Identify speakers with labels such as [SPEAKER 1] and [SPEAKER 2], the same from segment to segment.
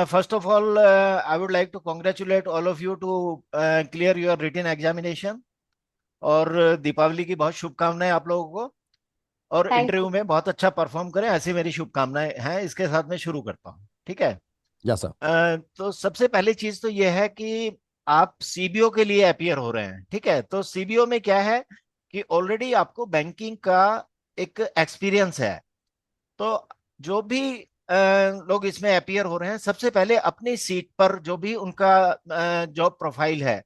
[SPEAKER 1] First of all, I would like to congratulate all of you to clear your written examination. और दीपावली की बहुत शुभकामनाएं आप लोगों को। और
[SPEAKER 2] थैंक
[SPEAKER 1] इंटरव्यू
[SPEAKER 2] यू।
[SPEAKER 1] में बहुत अच्छा परफॉर्म करें, ऐसी मेरी शुभकामनाएं हैं। इसके साथ मैं शुरू करता हूँ, ठीक है।
[SPEAKER 3] Yes sir.
[SPEAKER 1] तो सबसे पहली चीज तो ये है कि आप सीबीओ के लिए अपियर हो रहे हैं, ठीक है। तो सीबीओ में क्या है कि ऑलरेडी आपको बैंकिंग का एक एक्सपीरियंस है। तो जो भी लोग इसमें अपियर हो रहे हैं, सबसे पहले अपनी सीट पर जो भी उनका जॉब प्रोफाइल है,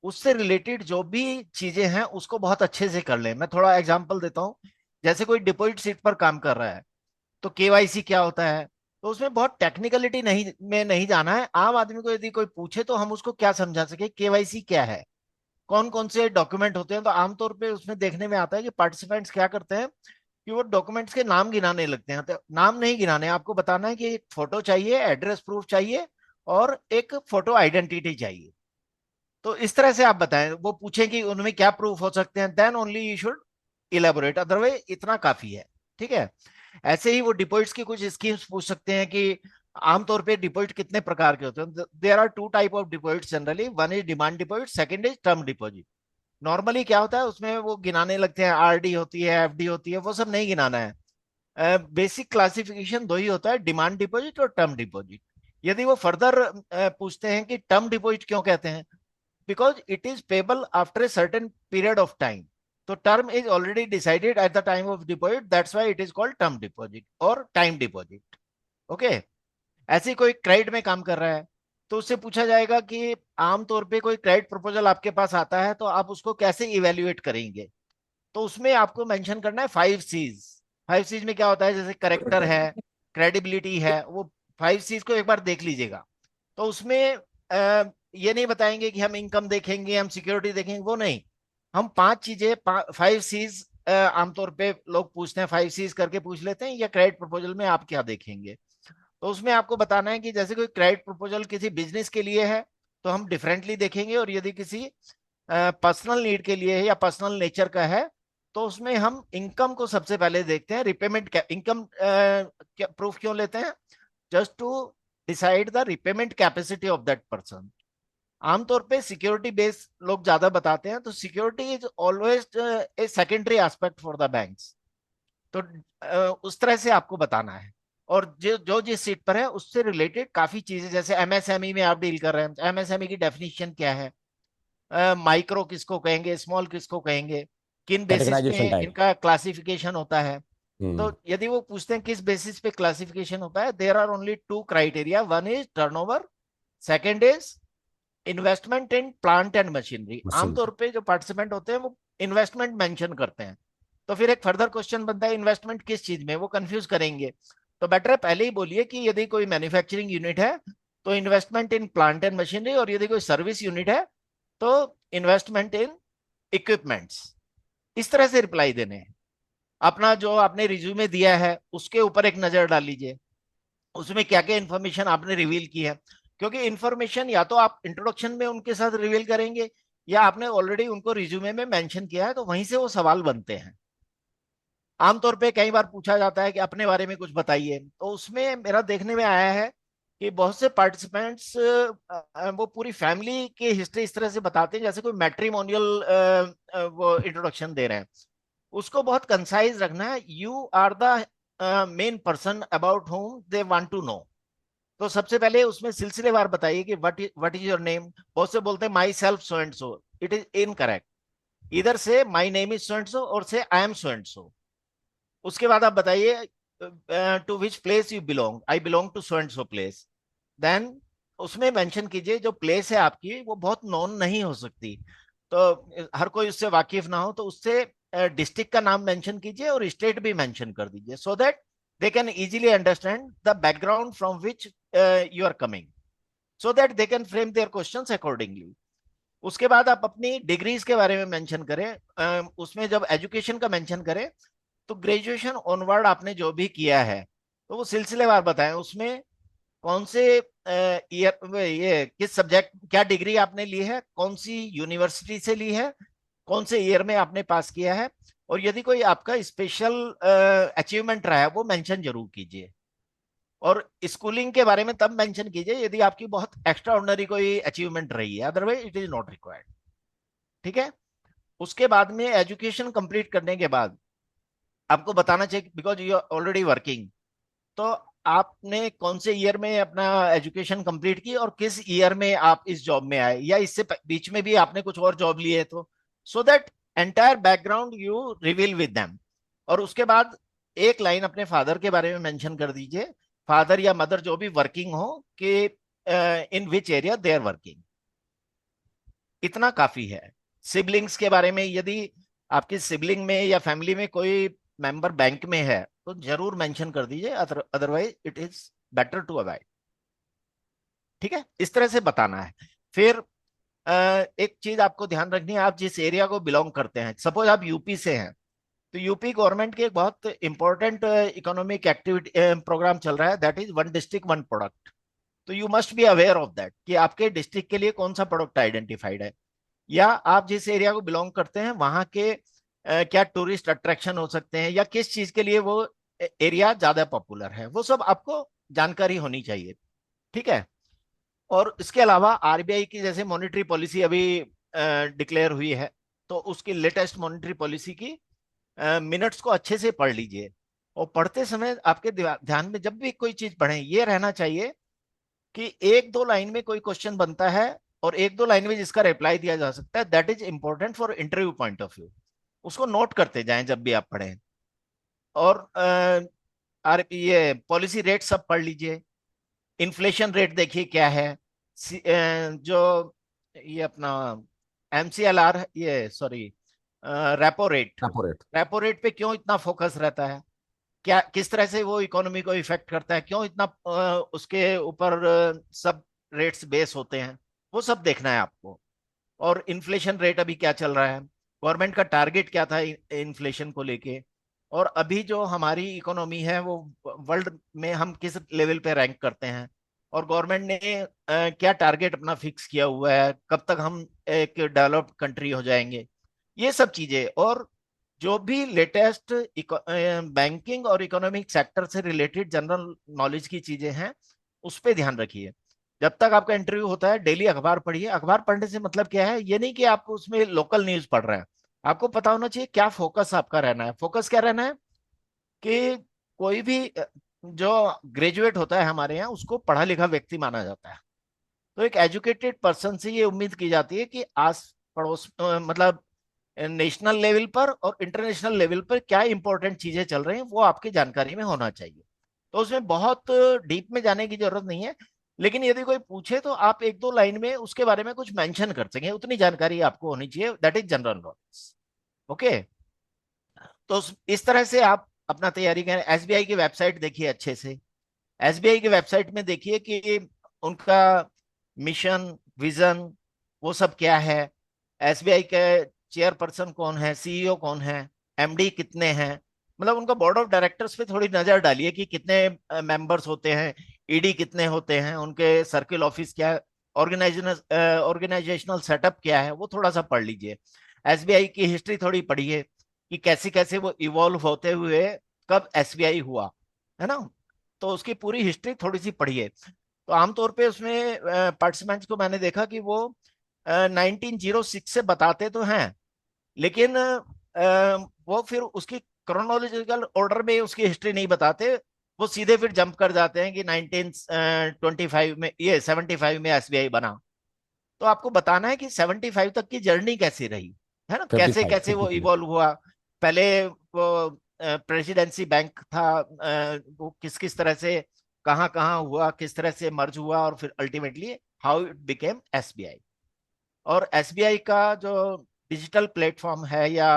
[SPEAKER 1] उससे रिलेटेड जो भी चीजें हैं उसको बहुत अच्छे से कर लें। मैं थोड़ा एग्जांपल देता हूँ। जैसे कोई डिपॉजिट सीट पर काम कर रहा है, तो केवाईसी क्या होता है। तो उसमें बहुत टेक्निकलिटी नहीं जाना है। आम आदमी को यदि कोई पूछे तो हम उसको क्या समझा सके केवाईसी क्या है, कौन कौन से डॉक्यूमेंट होते हैं। तो आमतौर पे उसमें देखने में आता है कि पार्टिसिपेंट्स क्या करते हैं कि वो डॉक्यूमेंट्स के नाम गिनाने लगते हैं। तो नाम नहीं गिनाने, आपको बताना है कि एक फोटो चाहिए, एड्रेस प्रूफ चाहिए, और एक फोटो आइडेंटिटी चाहिए। तो इस तरह से आप बताएं। वो पूछें कि उनमें क्या प्रूफ हो सकते हैं, then only you should elaborate, otherwise इतना काफी है, ठीक है। ऐसे ही वो डिपॉजिट्स की कुछ स्कीम्स पूछ सकते हैं कि आमतौर पे डिपॉजिट कितने प्रकार के होते हैं। There are two type of deposit generally, one is demand deposit, second is term deposit. Normally क्या होता है उसमें वो गिनाने लगते हैं, आरडी होती है, एफडी होती है, वो सब नहीं गिनाना है। बेसिक क्लासिफिकेशन दो ही होता है, डिमांड डिपॉजिट और टर्म डिपॉजिट। यदि वो फर्दर पूछते हैं कि टर्म डिपॉजिट क्यों कहते हैं, because it is payable after a certain period of time. तो term is already decided at the time of deposit, that's why it is called term deposit और टाइम डिपॉजिट। ओके। ऐसे ही कोई credit में काम कर रहा है, तो उससे पूछा जाएगा कि आमतौर पे कोई क्रेडिट प्रपोजल आपके पास आता है तो आप उसको कैसे इवेल्युएट करेंगे। तो उसमें आपको मेंशन करना है 5 C's। 5 C's में क्या होता है, जैसे करेक्टर है, क्रेडिबिलिटी है, वो 5 C's को एक बार देख लीजिएगा। तो उसमें ये नहीं बताएंगे कि हम इनकम देखेंगे, हम सिक्योरिटी देखेंगे, वो नहीं। हम 5 चीजें, 5 C's आमतौर पे लोग पूछते हैं, 5 C's करके पूछ लेते हैं, या क्रेडिट प्रपोजल में आप क्या देखेंगे। तो उसमें आपको बताना है कि जैसे कोई क्रेडिट प्रपोजल किसी बिजनेस के लिए है तो हम डिफरेंटली देखेंगे, और यदि किसी पर्सनल नीड के लिए है या पर्सनल नेचर का है तो उसमें हम इनकम को सबसे पहले देखते हैं। रिपेमेंट इनकम प्रूफ क्यों लेते हैं, just to decide the repayment capacity of that person. आमतौर पे सिक्योरिटी बेस लोग ज्यादा बताते हैं, तो security is always a secondary aspect for the banks. तो उस तरह से आपको बताना है। और जो जो जिस सीट पर है उससे रिलेटेड काफी चीजें, जैसे एमएसएमई में आप डील कर रहे हैं, तो एमएसएमई की डेफिनेशन क्या है, माइक्रो किसको कहेंगे, स्मॉल किसको कहेंगे, किन बेसिस पे
[SPEAKER 3] कैटेगराइजेशन टाइप।
[SPEAKER 1] इनका क्लासिफिकेशन होता है। तो
[SPEAKER 3] हम्म।
[SPEAKER 1] यदि वो पूछते हैं किस बेसिस पे क्लासिफिकेशन होता है, there are only two criteria, one is turnover, second is investment in plant and machinery.
[SPEAKER 3] Machine.
[SPEAKER 1] आमतौर पे जो पार्टिसिपेंट होते हैं वो इन्वेस्टमेंट मेंशन करते हैं। तो फिर एक फर्दर क्वेश्चन बनता है इन्वेस्टमेंट किस चीज में, वो कंफ्यूज करेंगे। तो बेटर है पहले ही बोलिए कि यदि कोई मैन्युफैक्चरिंग यूनिट है तो investment in plant and machinery, और यदि कोई सर्विस यूनिट है तो इन्वेस्टमेंट इन इक्विपमेंट्स। इस तरह से रिप्लाई देने हैं। अपना जो आपने रिज्यूमे दिया है उसके ऊपर एक नजर डाल लीजिए, उसमें क्या क्या इन्फॉर्मेशन आपने रिवील की है। क्योंकि इन्फॉर्मेशन या तो आप इंट्रोडक्शन में उनके साथ रिवील करेंगे, या आपने ऑलरेडी उनको रिज्यूमे में मेंशन किया है, तो वहीं से वो सवाल बनते हैं। आमतौर पे कई बार पूछा जाता है कि अपने बारे में कुछ बताइए, तो उसमें मेरा देखने में आया है कि बहुत से पार्टिसिपेंट्स वो पूरी फैमिली की हिस्ट्री इस तरह से बताते हैं जैसे कोई मैट्रिमोनियल वो इंट्रोडक्शन दे रहे हैं। उसको बहुत कंसाइज रखना है। You are the main person about whom they want to know. तो सबसे पहले उसमें सिलसिलेवार बताइए कि व्हाट इज योर नेम। बहुत से बोलते हैं माई self so and so, it is incorrect. इधर से my name is so and सो, और से आई एम सो एंड सो। उसके बाद आप बताइए to which place you belong, I belong to so and so place. Then उसमें मेंशन कीजिए जो प्लेस है आपकी वो बहुत नॉन नहीं हो सकती, तो हर कोई उससे वाकिफ ना हो, तो उससे डिस्ट्रिक्ट का नाम मेंशन कीजिए और स्टेट भी मेंशन कर दीजिए, so that they can easily understand the background from which you are coming, so that they can frame their questions accordingly. उसके बाद आप अपनी डिग्रीज के बारे में मेंशन करें। उसमें जब एजुकेशन का मेंशन करें तो ग्रेजुएशन ऑनवर्ड आपने जो भी किया है तो वो सिलसिलेवार बताएं। उसमें कौन से ईयर, ये किस सब्जेक्ट, क्या डिग्री आपने ली है, कौन सी यूनिवर्सिटी से ली है, कौन से ईयर में आपने पास किया है, और यदि कोई आपका स्पेशल अचीवमेंट रहा है वो मेंशन जरूर कीजिए। और स्कूलिंग के बारे में तब मेंशन कीजिए यदि आपकी बहुत एक्स्ट्रा ऑर्डिनरी कोई अचीवमेंट रही है, otherwise it is not required. ठीक है। उसके बाद में एजुकेशन कंप्लीट करने के बाद आपको बताना चाहिए, because you are already working, तो आपने कौन से ईयर में अपना एजुकेशन कंप्लीट की और किस ईयर में आप इस जॉब में आए, या इससे बीच में भी आपने कुछ और जॉब लिए, तो so that entire background you reveal with them. और उसके बाद एक लाइन अपने फादर के बारे में मेंशन कर दीजिए, फादर या मदर जो भी वर्किंग हो, कि in which area they are working. इतना काफी है। सिबलिंग्स के बारे में, यदि आपकी सिबलिंग में या फैमिली में कोई मेंबर बैंक में है तो जरूर मेंशन कर दीजिए, otherwise it is better to avoid. ठीक है, इस तरह से बताना है। फिर एक चीज आपको ध्यान रखनी है, आप जिस एरिया को बिलोंग करते हैं, सपोज आप यूपी से हैं, तो यूपी गवर्नमेंट के एक बहुत इंपॉर्टेंट इकोनॉमिक एक्टिविटी प्रोग्राम चल रहा है, that is one district one product. तो you must be aware of that कि आपके डिस्ट्रिक्ट के लिए कौन सा प्रोडक्ट आइडेंटिफाइड है, या आप जिस एरिया को बिलोंग करते हैं वहां के क्या टूरिस्ट अट्रैक्शन हो सकते हैं, या किस चीज के लिए वो एरिया ज्यादा पॉपुलर है, वो सब आपको जानकारी होनी चाहिए। ठीक है। और इसके अलावा आरबीआई की जैसे मॉनेटरी पॉलिसी अभी डिक्लेयर हुई है, तो उसकी लेटेस्ट मॉनेटरी पॉलिसी की मिनट्स को अच्छे से पढ़ लीजिए। और पढ़ते समय आपके ध्यान में जब भी कोई चीज पढ़ें, ये रहना चाहिए कि एक दो लाइन में कोई क्वेश्चन बनता है और एक दो लाइन में जिसका रिप्लाई दिया जा सकता है, that is important for interview point of view. उसको नोट करते जाएं जब भी आप पढ़ें। और आर ये पॉलिसी रेट सब पढ़ लीजिए। इन्फ्लेशन रेट देखिए क्या है। जो ये अपना एमसीएलआर, ये sorry, repo rate,
[SPEAKER 2] repo rate.
[SPEAKER 1] Repo rate पे क्यों इतना फोकस रहता है, क्या किस तरह से वो इकोनॉमी को इफेक्ट करता है, क्यों इतना उसके ऊपर सब रेट्स बेस होते हैं, वो सब देखना है आपको। और इन्फ्लेशन रेट अभी क्या चल रहा है, गवर्नमेंट का टारगेट क्या था इन्फ्लेशन को लेके, और अभी जो हमारी इकोनॉमी है वो वर्ल्ड में हम किस लेवल पे रैंक करते हैं, और गवर्नमेंट ने क्या टारगेट अपना फिक्स किया हुआ है, कब तक हम एक डेवलप्ड कंट्री हो जाएंगे। ये सब चीजें, और जो भी लेटेस्ट बैंकिंग और इकोनॉमिक सेक्टर से रिलेटेड जनरल नॉलेज की चीजें हैं, उस पर ध्यान रखिए। जब तक आपका इंटरव्यू होता है डेली अखबार पढ़िए। अखबार पढ़ने से मतलब क्या है, ये नहीं कि आप उसमें लोकल न्यूज पढ़ रहे हैं, आपको पता होना चाहिए क्या फोकस आपका रहना है। फोकस क्या रहना है कि कोई भी जो ग्रेजुएट होता है हमारे यहाँ, उसको पढ़ा लिखा व्यक्ति माना जाता है। तो एक एजुकेटेड पर्सन से ये उम्मीद की जाती है कि आस पड़ोस मतलब नेशनल लेवल पर और इंटरनेशनल लेवल पर क्या इंपॉर्टेंट चीजें चल रही हैं वो आपकी जानकारी में होना चाहिए। तो उसमें बहुत डीप में जाने की जरूरत नहीं है, लेकिन यदि कोई पूछे तो आप एक दो लाइन में उसके बारे में कुछ मेंशन कर सकें, उतनी जानकारी आपको होनी चाहिए, that is general knowledge. Okay. तो इस तरह से आप अपना तैयारी करें। एसबीआई की वेबसाइट देखिए अच्छे से। एसबीआई की वेबसाइट में देखिए कि उनका मिशन, विजन, वो सब क्या है। एसबीआई के चेयरपर्सन कौन है, सीईओ कौन है, एमडी कितने हैं, मतलब उनका बोर्ड ऑफ डायरेक्टर्स पे थोड़ी नजर डालिए कि कितने मेंबर्स होते हैं, ईडी कितने होते हैं, उनके सर्किल ऑफिस क्या है, ऑर्गेनाइजेशनल सेटअप क्या है, वो थोड़ा सा पढ़ लीजिए। एसबीआई की हिस्ट्री थोड़ी पढ़िए कि कैसे कैसे वो इवॉल्व होते हुए कब एसबीआई हुआ, है ना। तो उसकी पूरी हिस्ट्री थोड़ी सी पढ़िए। तो आमतौर पे उसमें पार्टिसिपेंट्स को मैंने देखा कि वो 1906 से बताते तो हैं, लेकिन वो फिर उसकी क्रोनोलॉजिकल ऑर्डर में उसकी हिस्ट्री नहीं बताते। वो सीधे फिर जंप कर जाते हैं कि 1925 में, ये 75 में एसबीआई बना। तो आपको बताना है कि 75 तक की जर्नी कैसी रही, है ना,
[SPEAKER 2] फिफ्टी
[SPEAKER 1] कैसे कैसे वो
[SPEAKER 2] फाइव
[SPEAKER 1] इवॉल्व हुआ। पहले वो प्रेसिडेंसी बैंक था, वो किस किस तरह से कहाँ कहाँ हुआ, किस तरह से मर्ज हुआ, और फिर ultimately how it became SBI. और एसबीआई का जो डिजिटल प्लेटफॉर्म है या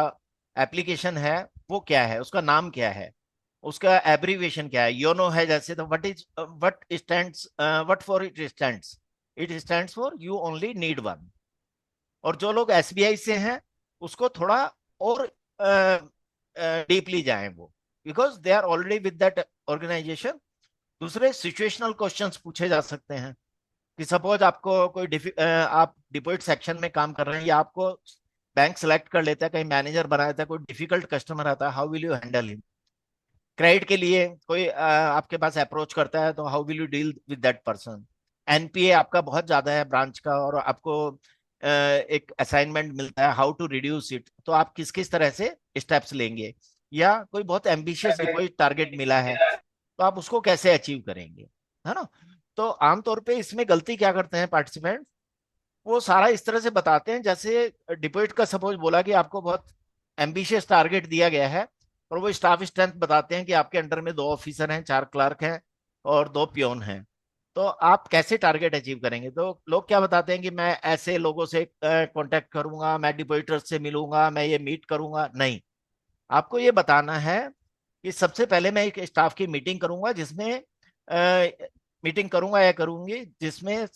[SPEAKER 1] एप्लीकेशन है, वो क्या है, उसका नाम क्या है, उसका एब्रीविएशन क्या है। योनो है जैसे, तो what stands, what for it stands for you only need one. और जो लोग एसबीआई से हैं उसको थोड़ा और डीपली जाएं वो, because they are already with that organization. दूसरे सिचुएशनल क्वेश्चंस पूछे जा सकते हैं कि सपोज आपको कोई आप डिपॉजिट सेक्शन में काम कर रहे हैं, या आपको बैंक सेलेक्ट कर लेता है, कहीं मैनेजर बनाया था, कोई डिफिकल्ट कस्टमर आता है, how will you handle him. Credit के लिए कोई आपके पास अप्रोच करता है तो how will you deal with that person. NPA आपका बहुत ज्यादा है ब्रांच का, और आपको एक असाइनमेंट मिलता है हाउ टू रिड्यूस इट, तो आप किस किस तरह से स्टेप्स लेंगे। या कोई बहुत एम्बिशियस डिपॉजिट टारगेट मिला है तो आप उसको कैसे अचीव करेंगे, है ना। तो आमतौर पे इसमें गलती क्या करते हैं पार्टिसिपेंट, वो सारा इस तरह से बताते हैं जैसे डिपॉजिट का सपोज बोला कि आपको बहुत एम्बिशियस टारगेट दिया गया है, और वो स्टाफ स्ट्रेंथ बताते हैं कि आपके अंडर में 2 ऑफिसर हैं, 4 क्लर्क हैं और 2 पियोन हैं, तो आप कैसे टारगेट अचीव करेंगे। तो लोग क्या बताते हैं कि मैं ऐसे लोगों से कांटेक्ट करूंगा, मैं डिपॉजिटर्स से मिलूंगा, मैं ये मीट करूंगा। नहीं, आपको ये बताना है कि सबसे पहले मैं एक स्टाफ की मीटिंग करूंगा, जिसमें मीटिंग करूंगा या करूंगी जिसमें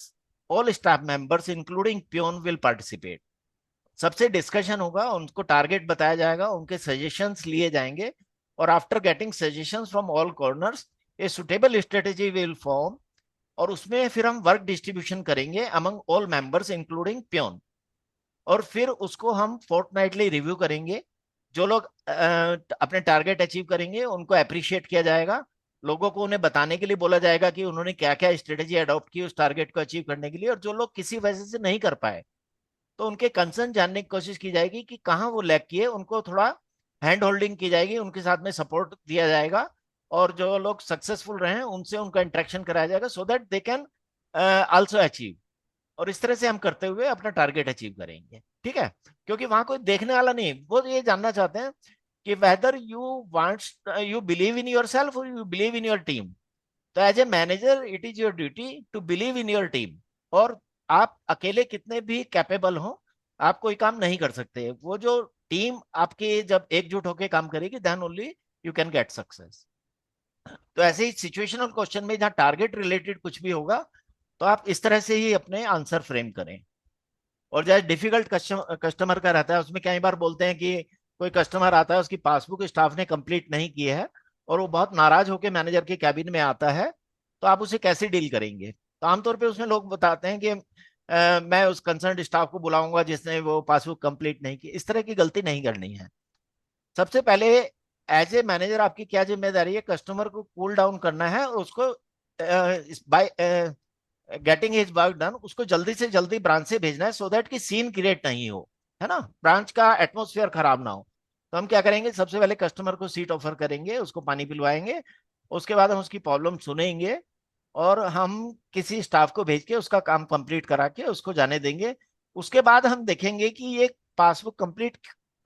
[SPEAKER 1] all staff members including peon will participate. सबसे डिस्कशन होगा, उनको टारगेट बताया जाएगा, उनके सजेशंस लिए जाएंगे, और after getting suggestions from all corners a suitable strategy will form. और उसमें फिर हम वर्क डिस्ट्रीब्यूशन करेंगे among all members including peon, और फिर उसको हम फोर्टनाइटली रिव्यू करेंगे। जो लोग अपने टारगेट अचीव करेंगे उनको अप्रिशिएट किया जाएगा, लोगों को उन्हें बताने के लिए बोला जाएगा कि उन्होंने क्या क्या स्ट्रेटेजी अडॉप्ट की उस टारगेट को अचीव करने के लिए, और जो लोग किसी वजह से नहीं कर पाए तो उनके कंसर्न जानने की कोशिश की जाएगी कि कहाँ वो लैग किए, उनको थोड़ा हैंड होल्डिंग की जाएगी, उनके साथ में सपोर्ट दिया जाएगा, और जो लोग सक्सेसफुल रहे हैं उनसे उनका इंटरेक्शन कराया जाएगा सो that they can also achieve. और इस तरह से हम करते हुए अपना टारगेट अचीव करेंगे, ठीक है। क्योंकि वहां कोई देखने वाला नहीं, वो ये जानना चाहते हैं कि whether you wants you believe in your self और you believe in your team. तो as a manager it is your duty to believe in your team, और आप अकेले कितने भी कैपेबल हो आप कोई काम नहीं कर सकते, वो जो टीम आपकी जब एकजुट होकर काम करेगी then only you can get success. तो ऐसे ही सिचुएशनल क्वेश्चन में जहाँ टारगेट रिलेटेड कुछ भी होगा तो आप इस तरह से ही अपने आंसर फ्रेम करें। और जैसे डिफिकल्ट कस्टमर का रहता है, उसमें कई बार बोलते हैं कि कोई कस्टमर आता है, उसकी पासबुक स्टाफ ने कंप्लीट नहीं की है और वो बहुत नाराज होकर मैनेजर के कैबिन में आता है, तो आप उसे कैसे डील करेंगे। तो आमतौर पे उसमें लोग बताते हैं कि मैं उस कंसर्न स्टाफ को बुलाऊंगा जिसने वो पासबुक कंप्लीट नहीं की। इस तरह की गलती नहीं करनी है। सबसे पहले एज ए मैनेजर आपकी क्या जिम्मेदारी है, कस्टमर को कूल डाउन करना है और उसको by getting his work done उसको जल्दी से जल्दी ब्रांच से भेजना है सो दैट कि सीन क्रिएट नहीं हो, है ना, ब्रांच का एटमोसफियर खराब ना हो। तो हम क्या करेंगे, सबसे पहले कस्टमर को सीट ऑफर करेंगे, उसको पानी पिलवाएंगे, उसके बाद हम उसकी प्रॉब्लम सुनेंगे, और हम किसी स्टाफ को भेज के उसका काम कंप्लीट करा के उसको जाने देंगे। उसके बाद हम देखेंगे कि ये पासबुक कंप्लीट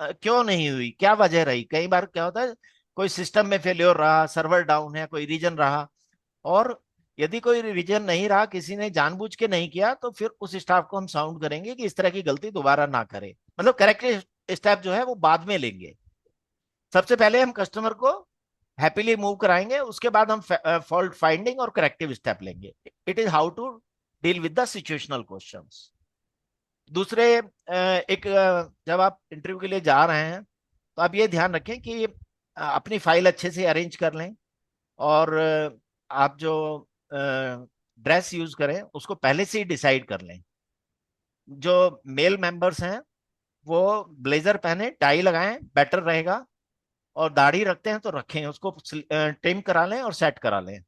[SPEAKER 1] क्यों नहीं हुई, क्या वजह रही। कई बार क्या होता है, कोई सिस्टम में फेल्योर रहा, सर्वर डाउन है, कोई रीजन रहा, और यदि कोई रीजन नहीं रहा, किसी ने जानबूझ के नहीं किया, तो फिर उस स्टाफ को हम साउंड करेंगे कि इस तरह की गलती दोबारा ना करे। मतलब करेक्टिव स्टेप जो है वो बाद में लेंगे। सबसे पहले हम कस्टमर को हैप्पीली मूव कराएंगे, उसके बाद हम फॉल्ट फाइंडिंग और करेक्टिव स्टेप लेंगे। It is how to deal with the situational questions. दूसरे जब आप इंटरव्यू के लिए जा रहे हैं तो आप ये ध्यान रखें कि अपनी फाइल अच्छे से अरेंज कर लें, और आप जो ड्रेस यूज करें उसको पहले से ही डिसाइड कर लें। जो मेल मेंबर्स हैं वो ब्लेजर पहने, टाई लगाएं, बेटर रहेगा। और दाढ़ी रखते हैं तो रखें, उसको ट्रिम करा लें और सेट करा लें।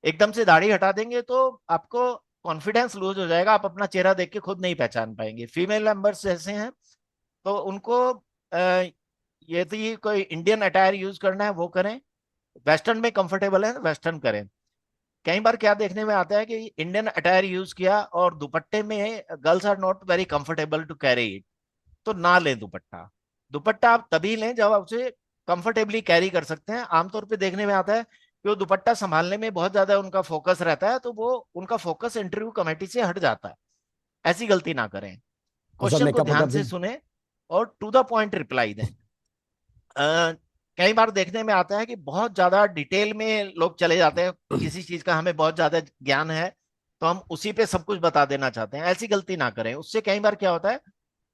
[SPEAKER 1] एकदम से दाढ़ी हटा देंगे तो आपको कॉन्फिडेंस लूज हो जाएगा, आप अपना चेहरा देख के खुद नहीं पहचान पाएंगे। फीमेल मेंबर्स ऐसे हैं तो उनको यदि कोई इंडियन अटायर यूज करना है वो करें, वेस्टर्न में कंफर्टेबल है वेस्टर्न करें। कई बार क्या देखने में आता है कि इंडियन अटायर यूज किया और दुपट्टे में girls are not very comfortable to carry it, तो ना लें दुपट्टा। दुपट्टा आप तभी लें जब आप उसे कंफर्टेबली कैरी कर सकते हैं। आमतौर पे देखने में आता है कि वो दुपट्टा संभालने में बहुत ज्यादा उनका फोकस रहता है, तो वो उनका फोकस इंटरव्यू कमेटी से हट जाता है। ऐसी गलती ना करें,
[SPEAKER 2] और सर
[SPEAKER 1] क्वेश्चन को
[SPEAKER 2] मेकअप
[SPEAKER 1] ध्यान
[SPEAKER 2] वेकअप भी।
[SPEAKER 1] से सुने और टू द पॉइंट रिप्लाई दें। कई बार देखने में आता है कि बहुत ज्यादा डिटेल में लोग चले जाते हैं, किसी चीज का हमें बहुत ज्यादा ज्ञान है तो हम उसी पे सब कुछ बता देना चाहते हैं। ऐसी गलती ना करें, उससे कई बार क्या होता है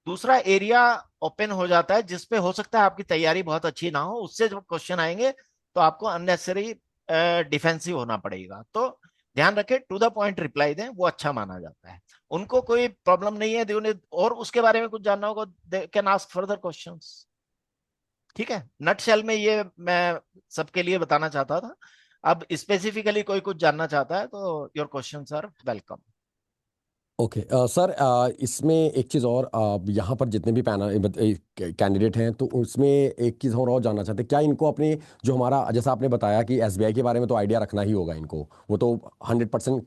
[SPEAKER 1] दूसरा एरिया ओपन हो जाता है जिसपे हो सकता है आपकी तैयारी बहुत अच्छी ना हो, उससे जब क्वेश्चन आएंगे तो आपको अननेसेसरी डिफेंसिव होना पड़ेगा। तो ध्यान रखें, टू द पॉइंट रिप्लाई दें, वो अच्छा माना जाता है। उनको कोई प्रॉब्लम नहीं है, उन्हें और उसके बारे में कुछ जानना होगा they can ask further questions. ठीक है, नटशेल में ये मैं सबके लिए बताना चाहता था। अब स्पेसिफिकली कोई कुछ जानना चाहता है तो your question are welcome.
[SPEAKER 2] Okay sir, इसमें एक चीज़ और, यहाँ पर जितने भी पैनल कैंडिडेट हैं, तो उसमें एक चीज़ और जानना चाहते हैं, क्या इनको अपने जो हमारा, जैसा आपने बताया कि एसबीआई के बारे में तो आइडिया रखना ही होगा इनको, वो तो 100%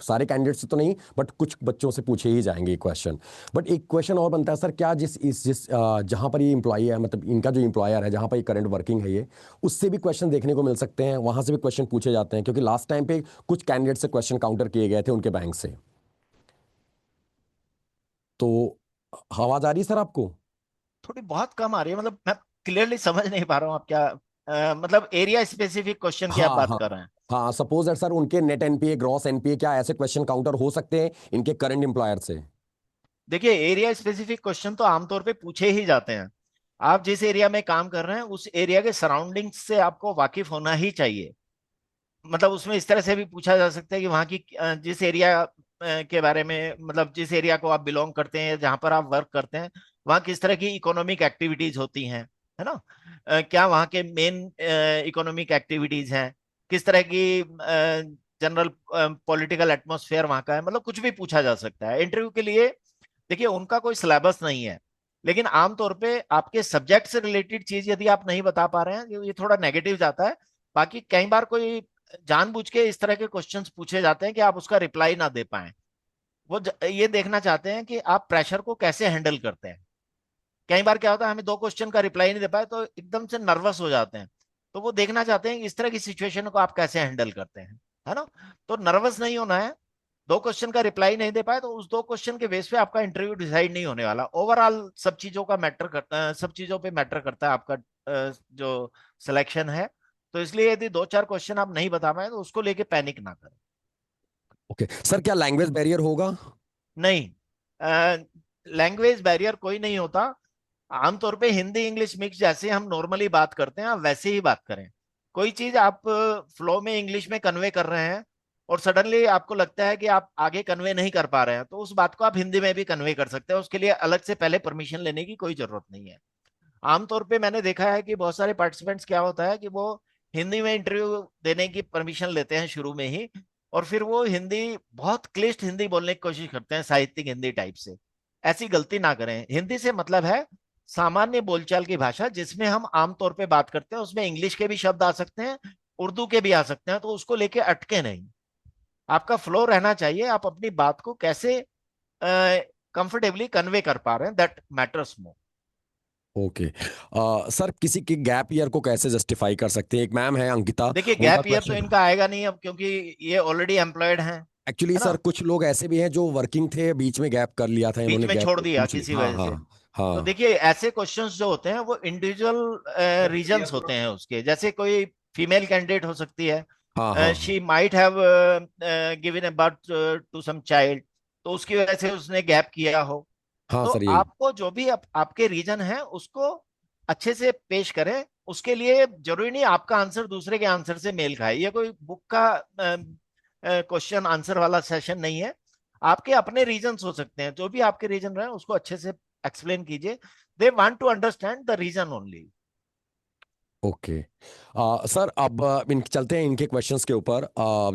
[SPEAKER 2] सारे कैंडिडेट्स से तो नहीं, बट कुछ बच्चों से पूछे ही जाएंगे क्वेश्चन। बट एक क्वेश्चन और बनता है सर, क्या जिस जहाँ पर ये एम्प्लॉई है, मतलब इनका जो एम्प्लॉयर है जहाँ पर ये करंट वर्किंग है, ये उससे भी क्वेश्चन देखने को मिल सकते हैं, वहाँ से भी क्वेश्चन पूछे जाते हैं? क्योंकि लास्ट टाइम पे कुछ कैंडिडेट से क्वेश्चन काउंटर किए गए थे उनके बैंक से। तो आवाज आ रही है सर आपको?
[SPEAKER 1] थोड़ी बहुत कम आ रही है, मतलब मैं क्लियरली समझ नहीं पा रहा हूँ आप क्या मतलब एरिया स्पेसिफिक क्वेश्चन की आप
[SPEAKER 2] हाँ
[SPEAKER 1] बात
[SPEAKER 2] हाँ।
[SPEAKER 1] कर रहे हैं।
[SPEAKER 2] हाँ, सपोज दैट सर उनके नेट एनपीए, ग्रॉस एनपीए, क्या ऐसे क्वेश्चन काउंटर हो सकते हैं इनके करंट एम्प्लॉयर से?
[SPEAKER 1] देखिए, एरिया स्पेसिफिक क्वेश्चन तो आमतौर पे पूछे ही जाते हैं। आप जिस एरिया में काम कर रहे हैं उस एरिया के सराउंडिंग्स से आपको वाकिफ होना ही चाहिए। मतलब उसमें इस तरह से भी पूछा जा सकता है कि वहाँ की जिस एरिया के बारे में, मतलब जिस एरिया को आप बिलोंग करते हैं, जहाँ पर आप वर्क करते हैं, वहाँ किस तरह की इकोनॉमिक एक्टिविटीज होती हैं, है ना। क्या वहाँ के मेन इकोनॉमिक एक्टिविटीज हैं, किस तरह की जनरल पॉलिटिकल एटमॉस्फेयर वहाँ का है, मतलब कुछ भी पूछा जा सकता है इंटरव्यू के लिए। देखिए, उनका कोई सिलेबस नहीं है, लेकिन आमतौर पे आपके सब्जेक्ट से रिलेटेड चीज यदि आप नहीं बता पा रहे हैं, ये थोड़ा नेगेटिव जाता है। बाकी कई बार कोई जानबूझ के इस तरह के क्वेश्चंस पूछे जाते हैं कि आप उसका रिप्लाई ना दे पाए। ये देखना चाहते हैं कि आप प्रेशर को कैसे हैंडल करते हैं। कई बार क्या होता है, हमें दो क्वेश्चन का रिप्लाई नहीं दे पाए तो एकदम से नर्वस हो जाते हैं। तो वो देखना चाहते हैं कि इस तरह की सिचुएशन को आप कैसे हैंडल करते हैं, है ना। तो नर्वस नहीं होना है। दो क्वेश्चन का रिप्लाई नहीं दे पाए तो उस दो क्वेश्चन के बेस पे आपका इंटरव्यू डिसाइड नहीं होने वाला। ओवरऑल सब चीजों का मैटर करता है, सब चीजों पे मैटर करता है आपका जो सिलेक्शन है। तो इसलिए यदि दो चार क्वेश्चन आप नहीं बता पाए तो उसको लेके पैनिक ना करें।
[SPEAKER 2] ओके सर, क्या लैंग्वेज बैरियर होगा?
[SPEAKER 1] नहीं, लैंग्वेज बैरियर कोई नहीं होता। आमतौर पे हिंदी इंग्लिश मिक्स जैसे हम नॉर्मली बात करते हैं आप वैसे ही बात करें। कोई चीज आप फ्लो में इंग्लिश में कन्वे कर रहे हैं और सडनली आपको लगता है कि आप आगे कन्वे नहीं कर पा रहे हैं, तो उस बात को आप हिंदी में भी कन्वे कर सकते हैं। उसके लिए अलग से पहले परमिशन लेने की कोई जरूरत नहीं है। आमतौर पे मैंने देखा है कि बहुत सारे पार्टिसिपेंट्स क्या होता है कि वो हिंदी में इंटरव्यू देने की परमिशन लेते हैं शुरू में ही, और फिर वो हिंदी बहुत क्लिष्ट हिंदी बोलने की कोशिश करते हैं, साहित्यिक हिंदी टाइप से। ऐसी गलती ना करें। हिंदी से मतलब है सामान्य बोलचाल की भाषा जिसमें हम आमतौर पे बात करते हैं। उसमें इंग्लिश के भी शब्द आ सकते हैं, उर्दू के भी आ सकते हैं, तो उसको लेके अटके नहीं। आपका फ्लो रहना चाहिए, आप अपनी बात को कैसे कंफर्टेबली कन्वे कर पा रहे हैं, that matters more.
[SPEAKER 2] Okay sir, किसी के गैप ईयर को कैसे जस्टिफाई कर सकते हैं? एक मैम है अंकिता,
[SPEAKER 1] देखिए,
[SPEAKER 2] उनका
[SPEAKER 1] गैप ईयर तो
[SPEAKER 2] क्वेश्चन।
[SPEAKER 1] इनका आएगा नहीं अब, क्योंकि ये ऑलरेडी एम्प्लॉयड हैं,
[SPEAKER 2] एक्चुअली
[SPEAKER 1] है
[SPEAKER 2] सर
[SPEAKER 1] ना।
[SPEAKER 2] कुछ लोग ऐसे भी हैं जो वर्किंग थे, बीच में गैप कर लिया था
[SPEAKER 1] बीच
[SPEAKER 2] इन्होंने,
[SPEAKER 1] में
[SPEAKER 2] गैप
[SPEAKER 1] छोड़ दिया
[SPEAKER 2] पूछ
[SPEAKER 1] किसी
[SPEAKER 2] लिया। हाँ
[SPEAKER 1] वजह
[SPEAKER 2] हाँ
[SPEAKER 1] से। तो
[SPEAKER 2] हाँ
[SPEAKER 1] देखिए, ऐसे क्वेश्चंस जो होते हैं वो इंडिविजुअल रीजंस होते हैं उसके। जैसे कोई फीमेल कैंडिडेट हो सकती
[SPEAKER 2] हाँ
[SPEAKER 1] है,
[SPEAKER 2] हाँ हाँ
[SPEAKER 1] she might have given a birth to some child, तो उसकी वजह से उसने गैप किया हो।
[SPEAKER 2] हाँ
[SPEAKER 1] तो
[SPEAKER 2] सर, यही।
[SPEAKER 1] आपको जो भी आपके रीजन है उसको अच्छे से पेश करें। उसके लिए जरूरी नहीं आपका आंसर दूसरे के आंसर से मेल खाए। ये कोई बुक का क्वेश्चन आंसर वाला सेशन नहीं है। आपके अपने रीजन हो सकते हैं, जो भी आपके रीजन रहे उसको अच्छे से एक्सप्लेन कीजिए। They want to understand the reason only.
[SPEAKER 2] Okay sir, अब इन चलते हैं इनके क्वेश्चंस के ऊपर,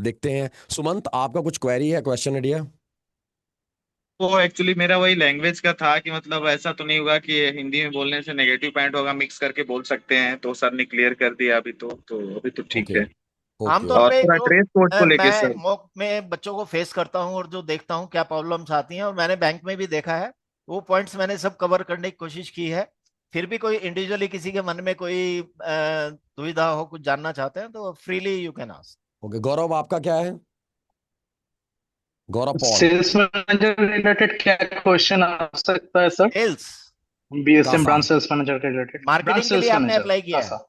[SPEAKER 2] देखते हैं। सुमंत, आपका कुछ क्वेरी है, क्वेश्चन आइडिया?
[SPEAKER 3] वो एक्चुअली मेरा वही लैंग्वेज का था कि मतलब ऐसा तो नहीं होगा कि हिंदी में बोलने से नेगेटिव पॉइंट होगा, मिक्स करके बोल सकते हैं, तो सर ने क्लियर कर दिया अभी तो अभी तो ठीक
[SPEAKER 2] ओके
[SPEAKER 3] है।
[SPEAKER 2] ओके
[SPEAKER 1] आमतौर
[SPEAKER 2] ओके।
[SPEAKER 3] और
[SPEAKER 1] पे
[SPEAKER 3] थोड़ा
[SPEAKER 1] जो
[SPEAKER 3] ड्रेस कोड को लेके
[SPEAKER 1] मैं
[SPEAKER 3] सर।
[SPEAKER 1] मॉक में बच्चों को फेस करता हूँ और जो देखता हूँ क्या प्रॉब्लम्स आती हैं, और मैंने बैंक में भी देखा है, वो पॉइंट्स मैंने सब कवर करने की कोशिश की है। फिर भी कोई इंडिविजुअली किसी के मन में कोई दुविधा हो, कुछ जानना चाहते हैं तो freely you can ask.
[SPEAKER 2] Okay, Gaurav आपका क्या है? Gaurav Paul.
[SPEAKER 4] Sales manager related क्या क्वेश्चन आ सकता है sir?
[SPEAKER 1] Sales,
[SPEAKER 4] BSM
[SPEAKER 2] CASA.
[SPEAKER 4] Branch sales manager के रिलेटेड, ब्रांच
[SPEAKER 1] मार्केटिंग के लिए
[SPEAKER 4] सेल्स
[SPEAKER 1] आपने
[SPEAKER 4] मैनेजर
[SPEAKER 1] अप्लाई किया है?
[SPEAKER 4] ऐसा।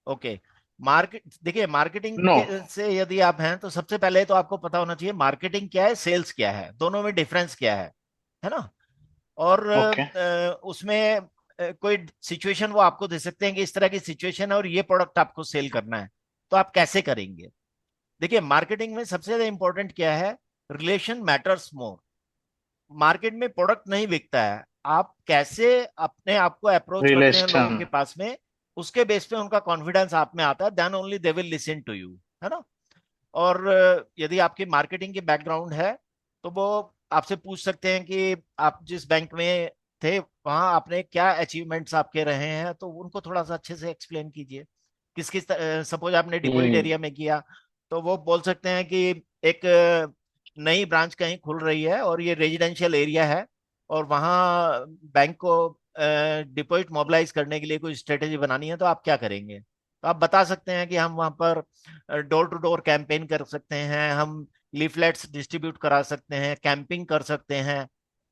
[SPEAKER 1] ओके। मार्केट, देखिए मार्केटिंग
[SPEAKER 4] नो।
[SPEAKER 1] से यदि आप हैं तो सबसे पहले तो आपको पता होना चाहिए मार्केटिंग क्या है, सेल्स क्या है, दोनों में डिफरेंस क्या है ना। और
[SPEAKER 4] ओके।
[SPEAKER 1] उसमें कोई सिचुएशन वो आपको दे सकते हैं कि इस तरह की सिचुएशन है और ये प्रोडक्ट आपको सेल करना है, तो आप कैसे करेंगे। देखिए, मार्केटिंग में सबसे ज्यादा इंपॉर्टेंट क्या है, रिलेशन मैटर्स मोर। मार्केट में प्रोडक्ट नहीं बिकता है, आप कैसे अपने आप को अप्रोच करते हैं लोगों
[SPEAKER 4] रिलेशन।
[SPEAKER 1] के पास में, उसके बेस पे उनका कॉन्फिडेंस आप में आता है, then only they will listen to you, है ना। और यदि आपकी मार्केटिंग की बैकग्राउंड है तो वो आपसे पूछ सकते हैं कि आप जिस बैंक में थे वहां आपने क्या अचीवमेंट्स आपके रहे हैं, तो उनको थोड़ा सा अच्छे से एक्सप्लेन कीजिए। किस किस सपोज आपने डिपॉजिट
[SPEAKER 4] हम्म।
[SPEAKER 1] एरिया में किया, तो वो बोल सकते हैं कि एक नई ब्रांच कहीं खुल रही है और ये रेजिडेंशियल एरिया है, और वहाँ बैंक को डिपॉजिट मोबिलाइज करने के लिए कोई स्ट्रेटेजी बनानी है, तो आप क्या करेंगे। तो आप बता सकते हैं कि हम वहाँ पर डोर टू डोर कैंपेन कर सकते हैं, हम लीफलेट्स डिस्ट्रीब्यूट करा सकते हैं, कैंपिंग कर सकते हैं,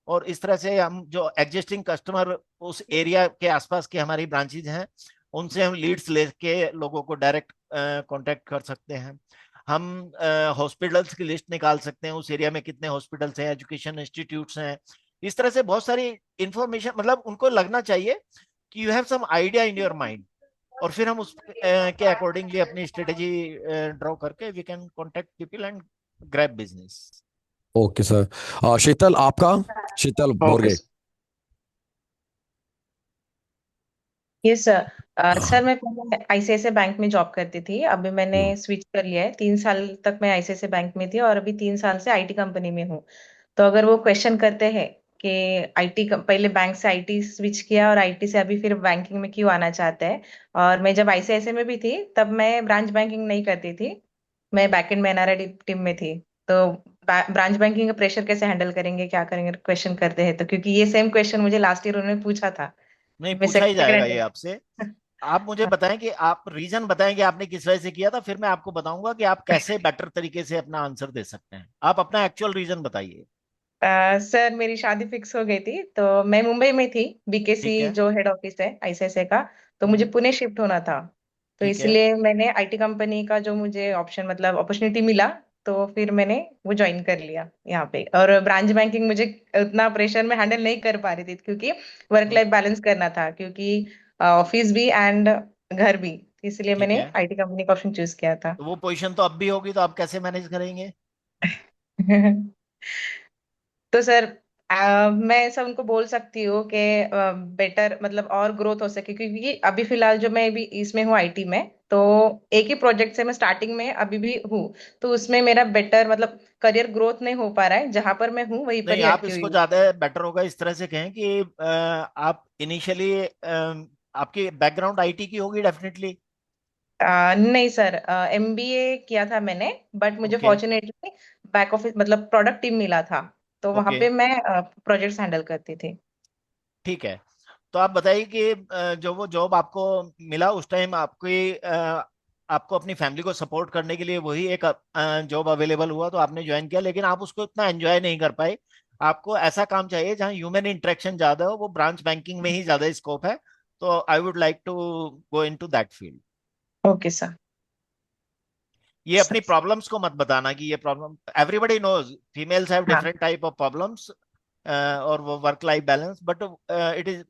[SPEAKER 1] और इस तरह से हम जो एग्जिस्टिंग कस्टमर उस एरिया के आसपास के हमारी ब्रांचेज हैं उनसे हम लीड्स लेके लोगों को डायरेक्ट कांटेक्ट कर सकते हैं। हम हॉस्पिटल्स की लिस्ट निकाल सकते हैं, उस एरिया में कितने हॉस्पिटल्स हैं, एजुकेशन इंस्टीट्यूट्स हैं। इस तरह से बहुत सारी इंफॉर्मेशन, मतलब उनको लगना चाहिए कि you have some idea in your mind, और फिर हम उस के अकॉर्डिंगली अपनी स्ट्रेटेजी ड्रॉ करके we can contact people and grab business.
[SPEAKER 2] Okay sir. Sheetal आपका, Sheetal
[SPEAKER 4] okay
[SPEAKER 2] Borge.
[SPEAKER 5] Yes sir. Sir मैं पहले आईसीआईसीआई बैंक में जॉब करती थी, अभी मैंने
[SPEAKER 2] हम्म,
[SPEAKER 5] स्विच कर लिया है। 3 साल तक मैं आईसीआईसीआई बैंक में थी और अभी 3 साल से आईटी कंपनी में हूँ। तो अगर वो क्वेश्चन करते हैं कि आईटी पहले बैंक से आईटी स्विच किया और आईटी से अभी फिर बैंकिंग में क्यों आना चाहते हैं, और मैं जब आईसीआईसीआई में भी थी तब मैं ब्रांच बैंकिंग नहीं करती थी, मैं बैकएंड में एनआरआई टीम में थी। तो ब्रांच बैंकिंग का प्रेशर कैसे हैंडल करेंगे, क्या करेंगे, क्वेश्चन करते हैं तो, क्योंकि ये सेम क्वेश्चन मुझे लास्ट ईयर उन्होंने पूछा था।
[SPEAKER 1] नहीं,
[SPEAKER 5] मैं
[SPEAKER 1] पूछा ही जाएगा
[SPEAKER 5] सेकंड।
[SPEAKER 1] ये आपसे। आप मुझे बताएं कि आप रीजन बताएं कि आपने किस वजह से किया था, फिर मैं आपको बताऊंगा कि आप कैसे बेटर तरीके से अपना आंसर दे सकते हैं। आप अपना एक्चुअल रीजन बताइए।
[SPEAKER 5] सर मेरी शादी फिक्स हो गई थी, तो मैं मुंबई में थी,
[SPEAKER 1] ठीक
[SPEAKER 5] बीकेसी
[SPEAKER 1] है।
[SPEAKER 5] जो हेड ऑफिस है आईसीआईसीआई का। तो मुझे
[SPEAKER 1] हम्म।
[SPEAKER 5] पुणे शिफ्ट होना था, तो
[SPEAKER 1] ठीक है।
[SPEAKER 5] इसलिए मैंने आईटी कंपनी का जो मुझे ऑप्शन मतलब अपॉर्चुनिटी मिला, तो फिर मैंने वो ज्वाइन कर लिया यहाँ पे। और ब्रांच बैंकिंग मुझे उतना प्रेशर में हैंडल नहीं कर पा रही थी, क्योंकि वर्क
[SPEAKER 1] हम्म,
[SPEAKER 5] लाइफ बैलेंस करना था, क्योंकि ऑफिस भी एंड घर भी, इसलिए
[SPEAKER 1] ठीक
[SPEAKER 5] मैंने
[SPEAKER 1] है।
[SPEAKER 5] आईटी कंपनी का ऑप्शन चूज किया था।
[SPEAKER 1] तो वो पोजीशन तो अब भी होगी, तो आप कैसे मैनेज करेंगे।
[SPEAKER 5] तो सर मैं ऐसा उनको बोल सकती हूँ कि बेटर मतलब और ग्रोथ हो सके, क्योंकि अभी फिलहाल जो मैं भी इसमें हूँ आईटी में, तो एक ही प्रोजेक्ट से मैं स्टार्टिंग में अभी भी हूँ। तो उसमें मेरा बेटर मतलब करियर ग्रोथ नहीं हो पा रहा है, जहाँ पर मैं हूँ वहीं पर
[SPEAKER 1] नहीं,
[SPEAKER 5] ही
[SPEAKER 1] आप
[SPEAKER 5] अटकी हुई
[SPEAKER 1] इसको
[SPEAKER 5] हूँ।
[SPEAKER 1] ज्यादा बेटर होगा इस तरह से कहें कि आप इनिशियली आपकी बैकग्राउंड आईटी की होगी डेफिनेटली।
[SPEAKER 5] नहीं सर, एमबीए किया था मैंने, बट मुझे
[SPEAKER 1] ओके।
[SPEAKER 5] फॉर्चुनेटली बैक ऑफिस मतलब प्रोडक्ट टीम मिला था, तो वहां
[SPEAKER 1] ओके।
[SPEAKER 5] पे मैं प्रोजेक्ट्स हैंडल करती थी।
[SPEAKER 1] ठीक है। तो आप बताइए कि जो वो जॉब आपको मिला उस टाइम आपकी आपको अपनी फैमिली को सपोर्ट करने के लिए वही एक जॉब अवेलेबल हुआ, तो आपने ज्वाइन किया, लेकिन आप उसको इतना एंजॉय नहीं कर पाए। आपको ऐसा काम चाहिए जहां ह्यूमन इंटरेक्शन ज्यादा हो, वो ब्रांच बैंकिंग में ही ज्यादा स्कोप है। तो I would like to go into that field.
[SPEAKER 5] Okay sir.
[SPEAKER 1] ये अपनी प्रॉब्लम्स को मत बताना कि ये problem, everybody knows females have
[SPEAKER 5] हाँ।
[SPEAKER 1] डिफरेंट टाइप ऑफ प्रॉब्लम्स और वो work life balance, but it is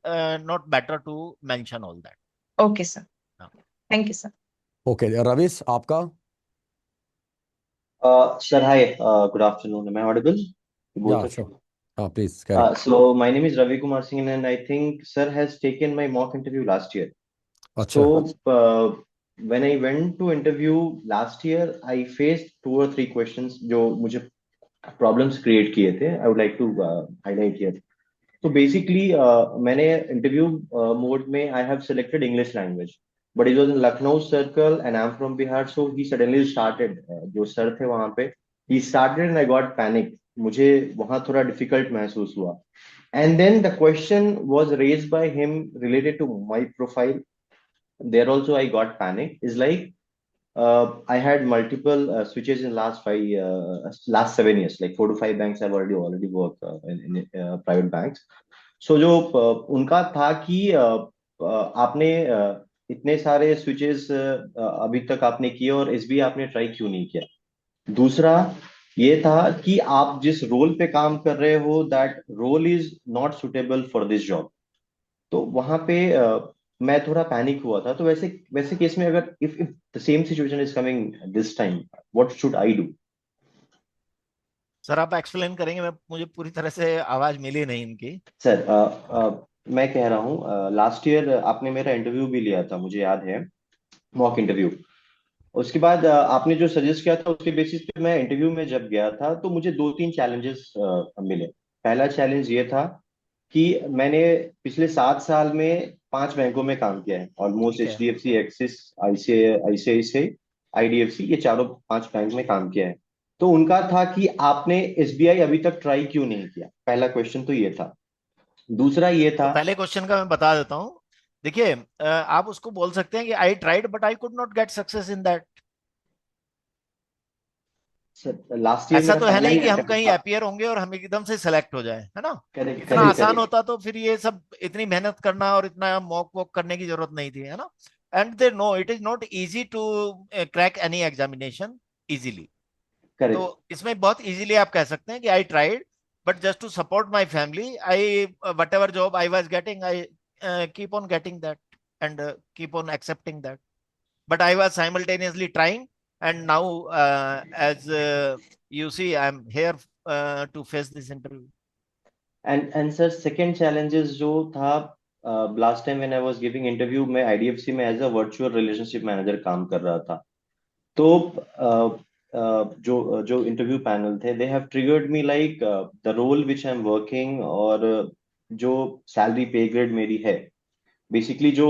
[SPEAKER 1] not better to mention all that.
[SPEAKER 5] Okay sir. Thank you sir.
[SPEAKER 2] Okay Ravish आपका।
[SPEAKER 6] Sir, hi. Good afternoon. Am I audible?
[SPEAKER 2] या
[SPEAKER 6] Both of
[SPEAKER 2] sure,
[SPEAKER 6] you.
[SPEAKER 2] हाँ please करें।
[SPEAKER 6] So my name is Ravi Kumar Singh, and I think sir has taken my mock interview last year.
[SPEAKER 2] अच्छा।
[SPEAKER 6] So when I went to interview last year, I faced 2 or 3 questions जो मुझे problems create किए थे. I would like to highlight here. So basically, मैंने interview mode में I have selected English language, but it was in Lucknow circle, and I'm from Bihar, so he suddenly started. जो sir थे वहाँ पे, he started and I got panic. मुझे वहाँ थोड़ा difficult महसूस हुआ. And then the question was raised by him related to my profile. There also I got panic. Is like I had multiple switches in last 7 years. Like 4 to 5 banks I've already worked in private banks. So जो उनका था कि आपने इतने सारे switches अभी तक आपने किए और एसबीआई आपने ट्राई क्यों नहीं किया. दूसरा ये था कि आप जिस रोल पे काम कर रहे हो that role is not suitable for this job. तो वहां पे मैं थोड़ा पैनिक हुआ था. तो वैसे वैसे केस में अगर if the same situation is coming this time, what should I do.
[SPEAKER 1] Sir आप एक्सप्लेन करेंगे? मुझे पूरी तरह से आवाज मिली नहीं इनकी।
[SPEAKER 6] सर मैं कह रहा हूँ लास्ट ईयर आपने मेरा इंटरव्यू भी लिया था, मुझे याद है, मॉक इंटरव्यू। उसके बाद आपने जो सजेस्ट किया था उसके बेसिस पे मैं इंटरव्यू में जब गया था तो मुझे दो तीन चैलेंजेस मिले। पहला चैलेंज ये था कि मैंने पिछले 7 साल में 5 बैंकों में काम किया है, ऑलमोस्ट
[SPEAKER 1] ठीक है।
[SPEAKER 6] HDFC, एक्सिस, ICICI, IDFC, ये चारों 5 बैंक में काम किया है। तो उनका था कि आपने SBI अभी तक ट्राई क्यों नहीं किया, पहला क्वेश्चन तो ये था। दूसरा ये
[SPEAKER 1] तो
[SPEAKER 6] था।
[SPEAKER 1] पहले क्वेश्चन का मैं बता देता हूँ। देखिए, आप उसको बोल सकते हैं कि I tried but I could not get success in that.
[SPEAKER 6] Sir last year
[SPEAKER 1] ऐसा
[SPEAKER 6] मेरा
[SPEAKER 1] तो है
[SPEAKER 6] पहला
[SPEAKER 1] नहीं
[SPEAKER 6] ही
[SPEAKER 1] कि हम
[SPEAKER 6] अटेम्प्ट
[SPEAKER 1] कहीं
[SPEAKER 6] था।
[SPEAKER 1] अपियर होंगे और हम एकदम से सेलेक्ट हो जाए, है ना।
[SPEAKER 6] करेक्ट,
[SPEAKER 1] इतना
[SPEAKER 6] करेक्ट,
[SPEAKER 1] आसान
[SPEAKER 6] करेक्ट।
[SPEAKER 1] होता तो फिर ये सब इतनी मेहनत करना और इतना मॉक वॉक करने की जरूरत नहीं थी, है ना। And they know it is not easy to crack any examination easily. तो
[SPEAKER 6] करेक्ट,
[SPEAKER 1] इसमें बहुत इजीली आप कह सकते हैं कि I tried but just to support my family, I whatever job I was getting, I keep on getting that and keep on accepting that. but I was simultaneously trying, and now, as you see, I'm here to face this interview.
[SPEAKER 6] And sir second challenges जो था, last time when I was giving interview, मैं IDFC में as a virtual relationship manager काम कर रहा था। तो जो इंटरव्यू पैनल थे, they have triggered me like the role which I am working, और जो सैलरी पे ग्रेड मेरी है, बेसिकली जो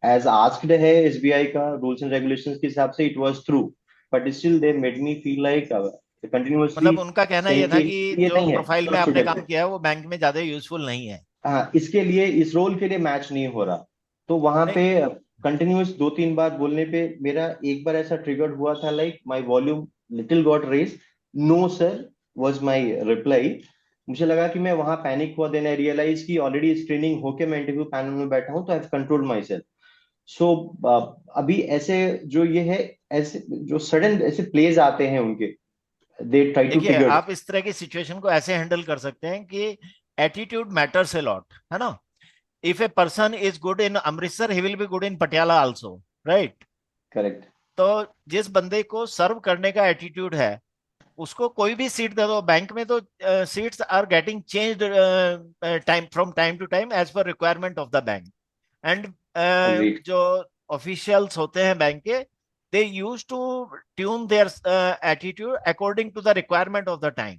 [SPEAKER 6] एज आस्क्ड है SBI का रूल्स एंड रेगुलेशंस के हिसाब से, it was true, but still they made me feel like continuously
[SPEAKER 1] मतलब उनका कहना
[SPEAKER 6] सेइंग
[SPEAKER 1] यह था
[SPEAKER 6] कि
[SPEAKER 1] कि
[SPEAKER 6] ये
[SPEAKER 1] जो
[SPEAKER 6] नहीं है,
[SPEAKER 1] प्रोफाइल में
[SPEAKER 6] नॉट
[SPEAKER 1] आपने काम
[SPEAKER 6] सुटेबल।
[SPEAKER 1] किया है वो बैंक में ज्यादा यूजफुल नहीं है।
[SPEAKER 6] हाँ, इसके लिए, इस रोल के लिए मैच नहीं हो रहा। तो वहां
[SPEAKER 1] नहीं।
[SPEAKER 6] पे कंटिन्यूअस 2-3 बार बोलने पे मेरा एक बार ऐसा ट्रिगर्ड हुआ था, like my volume little got raise. No sir was my reply. मुझे लगा कि मैं वहां पैनिक हुआ, देन आई रियलाइज कि ऑलरेडी स्क्रीनिंग होके मैं इंटरव्यू पैनल में बैठा हूं, तो I have control my self. So अभी ऐसे जो ये है, ऐसे जो सडन ऐसे प्लेज आते हैं उनके, दे ट्राई टू
[SPEAKER 1] देखिए,
[SPEAKER 6] ट्रिगर।
[SPEAKER 1] आप इस तरह की सिचुएशन को ऐसे हैंडल कर सकते हैं कि एटीट्यूड मैटर्स ए लॉट, है ना। If a person is good in Amritsar he will be good in Patiala also, right.
[SPEAKER 6] Correct,
[SPEAKER 1] तो जिस बंदे को सर्व करने का एटीट्यूड है उसको कोई भी सीट दे दो। बैंक में तो seats are getting changed time to time as per requirement of the bank. And
[SPEAKER 6] agreed.
[SPEAKER 1] जो ऑफिशियल्स होते हैं बैंक के, they use to tune their attitude according to the requirement of the time.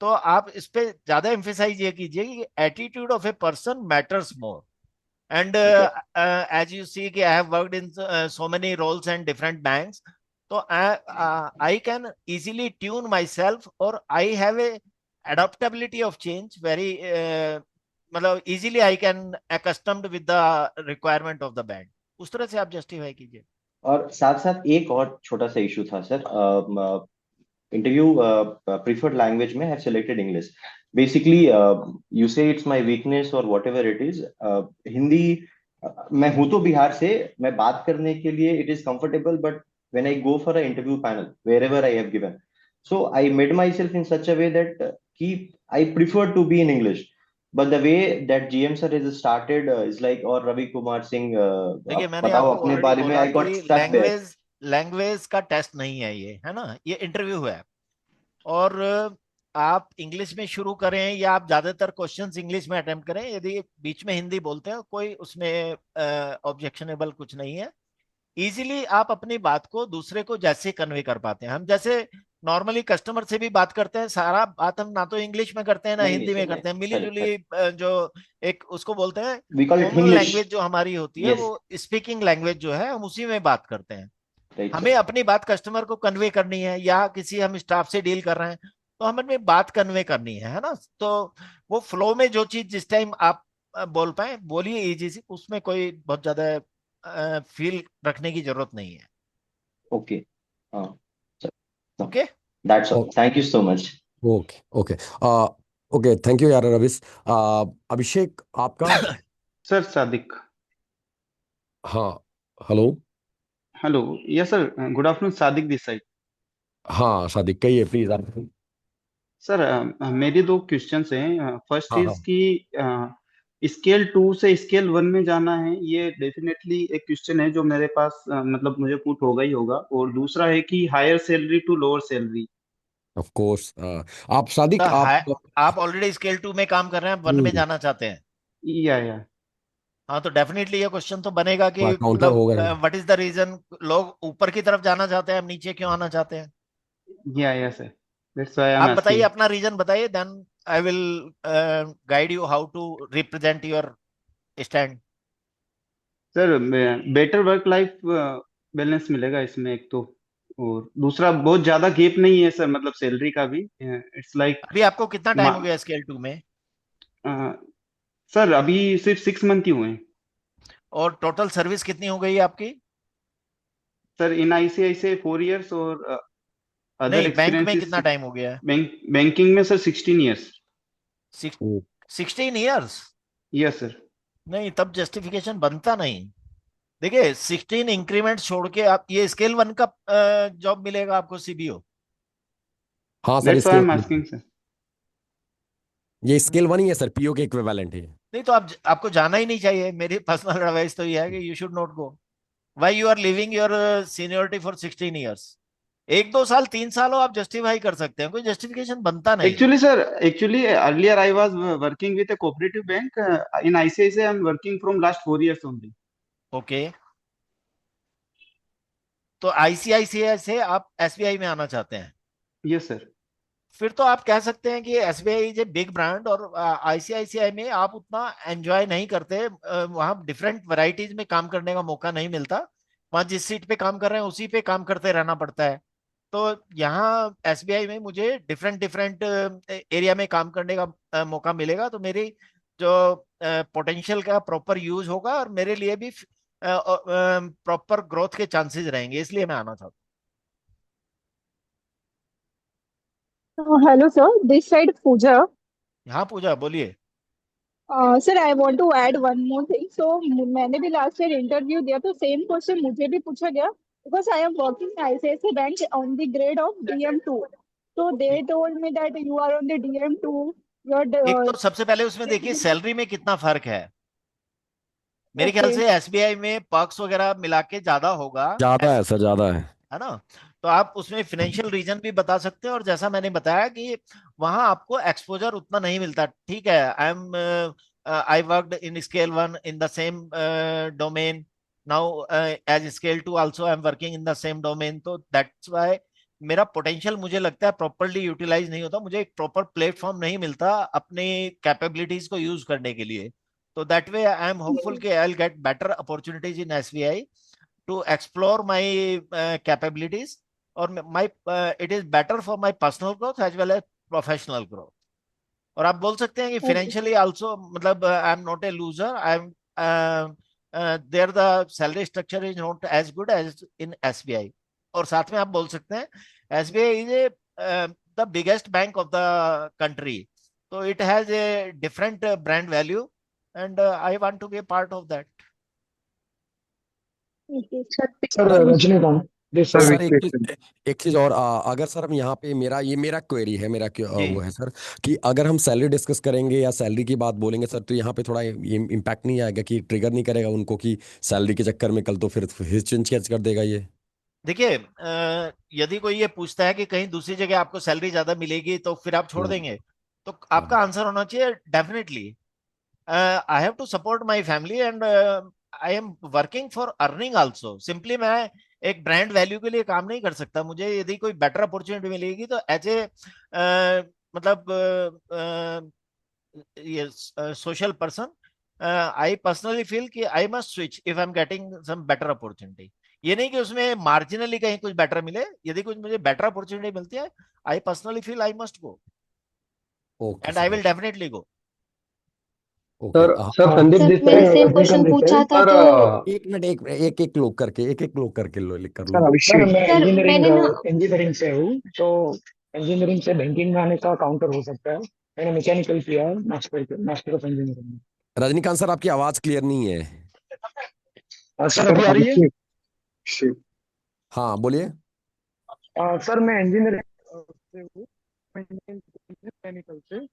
[SPEAKER 1] तो आप इस पे ज्यादा एम्फेसाइज ये कीजिए कि attitude of a person matters more. And
[SPEAKER 6] ठीक है।
[SPEAKER 1] as you see कि I have worked in so many roles and different banks, so I can easily tune myself, or I have a adaptability of change very मतलब easily I can accustomed with the requirement of the bank। उस तरह से आप justify कीजिए।
[SPEAKER 6] और साथ साथ एक और छोटा सा इशू था सर। इंटरव्यू प्रीफर्ड लैंग्वेज में have selected English. Basically you से इट्स माय वीकनेस और what ever it is. Hindi, मैं हूं तो बिहार से, मैं बात करने के लिए it is comfortable, but when I go for a interview panel wherever I have given, so I made myself in such a way that कि I prefer to be in English. But the way that GM sir has started is like, or Ravi Kumar Singh,
[SPEAKER 1] देखिए, मैंने
[SPEAKER 6] बताओ
[SPEAKER 1] आपको
[SPEAKER 6] अपने
[SPEAKER 1] already
[SPEAKER 6] बारे में,
[SPEAKER 1] बोला
[SPEAKER 6] I
[SPEAKER 1] कि
[SPEAKER 6] got stuck there.
[SPEAKER 1] लैंग्वेज का टेस्ट नहीं है ये, है ना, ये इंटरव्यू है। और आप इंग्लिश में शुरू करें या आप ज्यादातर क्वेश्चंस इंग्लिश में अटेम्प्ट करें, यदि बीच में हिंदी बोलते हैं कोई उसमें ऑब्जेक्शनेबल कुछ नहीं है। इजीली आप अपनी बात को दूसरे को जैसे कन्वे कर पाते हैं। हम जैसे नॉर्मली कस्टमर से भी बात करते हैं, सारा बात हम ना तो इंग्लिश में करते हैं ना
[SPEAKER 6] नहीं, नहीं
[SPEAKER 1] हिंदी
[SPEAKER 6] सर,
[SPEAKER 1] में
[SPEAKER 6] नहीं।
[SPEAKER 1] करते हैं, मिली
[SPEAKER 6] करेक्ट,
[SPEAKER 1] जुली
[SPEAKER 6] करेक्ट।
[SPEAKER 1] जो एक उसको बोलते हैं
[SPEAKER 6] We call it
[SPEAKER 1] common
[SPEAKER 6] English.
[SPEAKER 1] Language जो हमारी होती है,
[SPEAKER 6] Yes,
[SPEAKER 1] वो स्पीकिंग लैंग्वेज जो है हम उसी में बात करते हैं।
[SPEAKER 6] right,
[SPEAKER 1] हमें
[SPEAKER 6] sir.
[SPEAKER 1] अपनी बात कस्टमर को कन्वे करनी है या किसी हम स्टाफ से डील कर रहे हैं तो हमें अपनी बात कन्वे करनी है ना। तो वो फ्लो में जो चीज जिस टाइम आप बोल पाए बोलिए इजी सी, उसमें कोई बहुत ज्यादा फील रखने की जरूरत नहीं है।
[SPEAKER 6] Okay. हाँ, sir. No,
[SPEAKER 1] okay.
[SPEAKER 6] that's all. Thank you so much.
[SPEAKER 2] Okay okay okay, thank you यार रविश। अभिषेक आपका?
[SPEAKER 4] सर सादिक।
[SPEAKER 2] हाँ, hello.
[SPEAKER 4] Hello. Yes sir, good afternoon, Sadiq this side.
[SPEAKER 2] हाँ सादिक, कहिए प्लीज आप।
[SPEAKER 4] सर मेरे दो क्वेश्चंस हैं। फर्स्ट
[SPEAKER 2] हाँ
[SPEAKER 4] इज
[SPEAKER 2] हाँ।
[SPEAKER 4] कि स्केल 2 से स्केल 1 में जाना है, ये डेफिनेटली एक क्वेश्चन है जो मेरे पास मतलब मुझे पुट होगा ही होगा। और दूसरा है कि higher salary to lower salary,
[SPEAKER 2] of course. आप सादिक आप
[SPEAKER 1] आप ऑलरेडी स्केल 2 में काम कर रहे हैं, 1 में
[SPEAKER 2] हम्म,
[SPEAKER 1] जाना चाहते हैं।
[SPEAKER 4] या
[SPEAKER 1] हाँ, तो डेफिनेटली ये क्वेश्चन तो बनेगा कि
[SPEAKER 2] काउंटर
[SPEAKER 1] मतलब
[SPEAKER 2] होगा।
[SPEAKER 1] व्हाट इज द रीजन लोग ऊपर की तरफ जाना चाहते हैं, हम नीचे क्यों आना चाहते हैं।
[SPEAKER 4] Yeah sir, that's why I am
[SPEAKER 1] आप बताइए,
[SPEAKER 4] आस्किंग।
[SPEAKER 1] अपना रीजन बताइए, then I will guide you how to represent your stand.
[SPEAKER 4] Sir better work life balance मिलेगा इसमें एक तो, और दूसरा बहुत ज्यादा गैप नहीं है सर, मतलब सैलरी का भी इट्स लाइक।
[SPEAKER 1] अभी आपको कितना टाइम हो गया स्केल 2 में?
[SPEAKER 4] सर अभी सिर्फ 6 मंथ ही हुए हैं।
[SPEAKER 1] और टोटल सर्विस कितनी हो गई आपकी?
[SPEAKER 4] सर इन आईसीआईसीआई 4 इयर्स, और अदर
[SPEAKER 1] नहीं, बैंक में
[SPEAKER 4] एक्सपीरियंसेस।
[SPEAKER 1] कितना टाइम हो गया है?
[SPEAKER 4] बैंकिंग में sir 16 years.
[SPEAKER 1] 16 years?
[SPEAKER 4] Yes sir.
[SPEAKER 1] नहीं, तब जस्टिफिकेशन बनता नहीं। देखिए, 16 इंक्रीमेंट छोड़ के आप ये स्केल 1 का जॉब मिलेगा आपको, सीबीओ।
[SPEAKER 2] हाँ sir,
[SPEAKER 4] that's why I
[SPEAKER 2] scale
[SPEAKER 4] am asking sir.
[SPEAKER 2] ये स्केल 1 ही है सर, पीओ के इक्विवेलेंट है।
[SPEAKER 1] नहीं तो आपको जाना ही नहीं चाहिए। मेरी पर्सनल एडवाइस तो ये है कि you should not go. Why you are living your seniority for 16 years? 1 2 साल 3 साल हो, आप जस्टिफाई कर सकते हैं, कोई जस्टिफिकेशन बनता नहीं।
[SPEAKER 4] Actually sir, actually earlier I was working with a cooperative bank in ICICI. I'm working from last 4 years only.
[SPEAKER 1] Okay, तो आईसीआईसीआई से आप एसबीआई में आना चाहते हैं?
[SPEAKER 4] Yes sir.
[SPEAKER 1] फिर तो आप कह सकते हैं कि SBI is a big brand, और आईसीआईसीआई में आप उतना एंजॉय नहीं करते। वहां डिफरेंट वैरायटीज में काम करने का मौका नहीं मिलता। वहां जिस सीट पे काम कर रहे हैं उसी पे काम करते रहना पड़ता है। तो यहाँ एसबीआई में मुझे डिफरेंट डिफरेंट एरिया में काम करने का मौका मिलेगा, तो मेरी जो पोटेंशियल का प्रॉपर यूज होगा, और मेरे लिए भी प्रॉपर ग्रोथ के चांसेस रहेंगे, इसलिए मैं आना चाहता
[SPEAKER 7] Hello, sir. This side Pooja.
[SPEAKER 1] हूँ। हाँ पूजा, बोलिए।
[SPEAKER 7] Sir, I want to add one more thing. So, मैंने भी लास्ट ईयर इंटरव्यू दिया तो सेम क्वेश्चन मुझे भी पूछा गया, because I am working in ICICI Bank on the grade of DM2. So they told me that you are on the DM2. Your
[SPEAKER 1] एक तो सबसे पहले उसमें देखिए सैलरी में कितना फर्क है। मेरे ख्याल
[SPEAKER 7] okay.
[SPEAKER 1] से एसबीआई में पर्क्स वगैरह मिला के ज्यादा होगा,
[SPEAKER 2] ज्यादा है सर, ज्यादा है।
[SPEAKER 1] है ना। तो आप उसमें फाइनेंशियल रीजन भी बता सकते हैं, और जैसा मैंने बताया कि वहां आपको एक्सपोजर उतना नहीं मिलता। ठीक है, I worked in scale 1 in the same domain. Now as scale 2 also I am working in the same domain, तो दैट्स व्हाई मेरा पोटेंशियल मुझे लगता है प्रॉपरली यूटिलाइज नहीं होता। मुझे एक प्रॉपर प्लेटफॉर्म नहीं मिलता अपने कैपेबिलिटीज को यूज करने के लिए। तो that way I am hopeful कि I will get better opportunities in SBI to explore my capabilities, or my it is better for my personal growth as well as professional growth. और आप बोल सकते हैं कि
[SPEAKER 7] Okay.
[SPEAKER 1] फाइनेंशियली आल्सो, मतलब I am not a loser, I am there the salary structure is not as good as in SBI. और साथ में आप बोल सकते हैं SBI is a the biggest bank of the country, तो it has a different brand value, and I want to be a part of that.
[SPEAKER 7] Okay.
[SPEAKER 8] Sir Rajinikanth, ji
[SPEAKER 2] तो
[SPEAKER 8] sir.
[SPEAKER 2] Sir एक चीज और, अगर सर हम यहाँ पे मेरा क्वेरी है,
[SPEAKER 1] जी,
[SPEAKER 2] वो है सर कि अगर हम सैलरी डिस्कस करेंगे या सैलरी की बात बोलेंगे सर, तो यहाँ पे थोड़ा इम्पैक्ट नहीं आएगा कि ट्रिगर नहीं करेगा उनको कि सैलरी के चक्कर में कल तो फिर हिचकिचाहट कर देगा ये।
[SPEAKER 1] देखिए, यदि कोई ये पूछता है कि कहीं दूसरी जगह आपको सैलरी ज्यादा मिलेगी तो फिर आप छोड़
[SPEAKER 2] हाँ,
[SPEAKER 1] देंगे, तो आपका आंसर होना चाहिए definitely I have to support my family, and I am working for earning also. Simply मैं एक ब्रांड वैल्यू के लिए काम नहीं कर सकता। मुझे यदि कोई बेटर अपॉर्चुनिटी मिलेगी तो एज ए मतलब ये social person, I personally feel कि I must switch if I am getting some better opportunity. ये नहीं कि उसमें मार्जिनली कहीं कुछ बेटर मिले, यदि कुछ मुझे बेटर अपॉर्चुनिटी मिलती है, I personally feel I must go,
[SPEAKER 2] okay
[SPEAKER 1] and I
[SPEAKER 2] sir,
[SPEAKER 1] will definitely go.
[SPEAKER 2] Okay.
[SPEAKER 8] Sir sir Sandeep
[SPEAKER 9] sir
[SPEAKER 8] ji से,
[SPEAKER 9] मैंने सेम क्वेश्चन
[SPEAKER 8] रजनीकांत जी से।
[SPEAKER 9] पूछा था
[SPEAKER 8] सर
[SPEAKER 9] तो
[SPEAKER 2] एक मिनट, एक लोग करके कर लो।
[SPEAKER 8] सर सर मैं
[SPEAKER 9] सर मैंने ना
[SPEAKER 8] इंजीनियरिंग से हूँ, तो इंजीनियरिंग से बैंकिंग में आने का काउंटर हो सकता है। मैंने मैकेनिकल किया है, मास्टर ऑफ इंजीनियरिंग में।
[SPEAKER 2] रजनीकांत सर, आपकी आवाज क्लियर नहीं है।
[SPEAKER 8] सर अभी आ रही है?
[SPEAKER 2] हाँ बोलिए।
[SPEAKER 8] सर मैं इंजीनियरिंग से हूँ, मैकेनिकल से।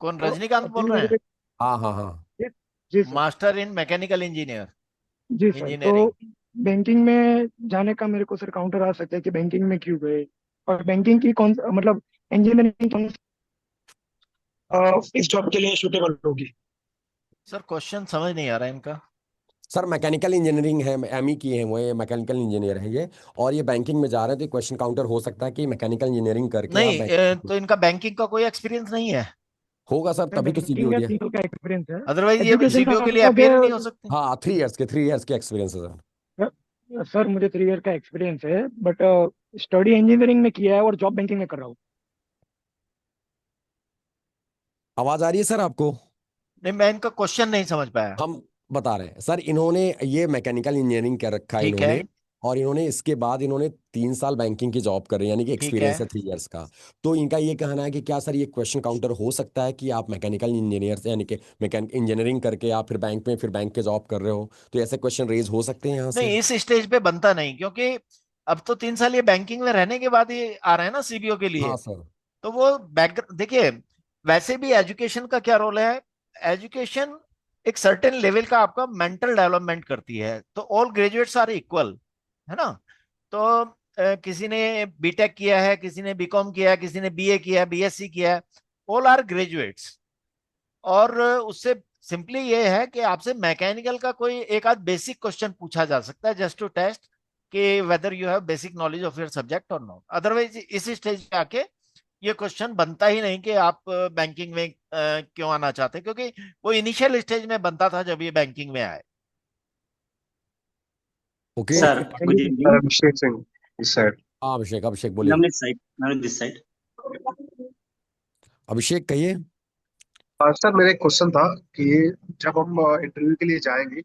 [SPEAKER 1] कौन,
[SPEAKER 8] तो
[SPEAKER 1] रजनीकांत
[SPEAKER 8] अभी
[SPEAKER 1] बोल रहे हैं?
[SPEAKER 8] मेरे,
[SPEAKER 2] हाँ हाँ हाँ।
[SPEAKER 8] जी जी sir.
[SPEAKER 1] Master in mechanical engineer
[SPEAKER 8] जी सर, तो
[SPEAKER 1] इंजीनियरिंग।
[SPEAKER 8] बैंकिंग में जाने का मेरे को सर काउंटर आ सकता है कि बैंकिंग में क्यों गए, और बैंकिंग की कौन मतलब इंजीनियरिंग इस जॉब के लिए सुटेबल होगी?
[SPEAKER 1] सर क्वेश्चन समझ नहीं आ रहा है इनका।
[SPEAKER 2] सर मैकेनिकल इंजीनियरिंग है, एमई की है वो, ये मैकेनिकल इंजीनियर है ये, और ये बैंकिंग में जा रहे हैं, तो क्वेश्चन काउंटर हो सकता है कि मैकेनिकल इंजीनियरिंग करके आप
[SPEAKER 1] नहीं,
[SPEAKER 2] बैंक
[SPEAKER 1] तो इनका बैंकिंग का कोई एक्सपीरियंस नहीं है,
[SPEAKER 2] होगा सर, तभी तो सीबीओ
[SPEAKER 8] बैंकिंग या
[SPEAKER 2] दिया।
[SPEAKER 8] सीओ का एक्सपीरियंस है।
[SPEAKER 1] अदरवाइज ये
[SPEAKER 8] एजुकेशन का
[SPEAKER 1] सीबीओ के लिए
[SPEAKER 8] मतलब
[SPEAKER 1] अपियर ही नहीं हो सकते।
[SPEAKER 2] हाँ 3 इयर्स के एक्सपीरियंस है सर।
[SPEAKER 8] सर मुझे 3 ईयर का एक्सपीरियंस है, बट स्टडी इंजीनियरिंग में किया है और जॉब बैंकिंग में कर रहा हूँ।
[SPEAKER 2] आवाज आ रही है सर आपको?
[SPEAKER 1] नहीं, मैं इनका क्वेश्चन नहीं समझ पाया।
[SPEAKER 2] हम बता रहे हैं सर, इन्होंने ये मैकेनिकल इंजीनियरिंग कर रखा है
[SPEAKER 1] ठीक है।
[SPEAKER 2] इन्होंने, और इन्होंने इसके बाद इन्होंने 3 साल बैंकिंग की जॉब कर रहे हैं, यानी कि
[SPEAKER 1] ठीक है।
[SPEAKER 2] एक्सपीरियंस है 3 इयर्स का। तो इनका ये कहना है कि क्या सर ये क्वेश्चन काउंटर हो सकता है कि आप मैकेनिकल इंजीनियर यानी कि मैकेनिक इंजीनियरिंग करके आप फिर बैंक के जॉब कर रहे हो, तो ऐसे क्वेश्चन रेज हो सकते हैं यहाँ से?
[SPEAKER 1] नहीं, इस स्टेज पे बनता नहीं, क्योंकि अब तो 3 साल ये बैंकिंग में रहने के बाद ये आ रहे हैं ना सीबीओ के लिए।
[SPEAKER 2] हाँ सर।
[SPEAKER 1] तो वो बैकग्राउंड देखिए, वैसे भी एजुकेशन का क्या रोल है। एजुकेशन एक सर्टेन लेवल का आपका मेंटल डेवलपमेंट करती है, तो ऑल ग्रेजुएट्स आर इक्वल, है ना। तो किसी ने बीटेक किया है, किसी ने बीकॉम किया है, किसी ने बीए किया है, बीएससी किया है, ऑल आर ग्रेजुएट्स। और उससे सिंपली ये है कि आपसे मैकेनिकल का कोई एक आध बेसिक क्वेश्चन पूछा जा सकता है, जस्ट टू टेस्ट कि whether you have basic knowledge of your subject और नॉट। अदरवाइज इस स्टेज पे आके ये क्वेश्चन बनता ही नहीं कि आप बैंकिंग में क्यों आना चाहते हैं, क्योंकि वो इनिशियल स्टेज में बनता था जब ये बैंकिंग में आए।
[SPEAKER 2] Okay.
[SPEAKER 9] Sir, good evening.
[SPEAKER 10] Abhishek Singh is said.
[SPEAKER 2] हाँ अभिषेक, अभिषेक बोलिए।
[SPEAKER 9] Navneet side, Navneet this side.
[SPEAKER 2] अभिषेक कहिए।
[SPEAKER 10] सर मेरा एक क्वेश्चन था कि जब हम इंटरव्यू के लिए जाएंगे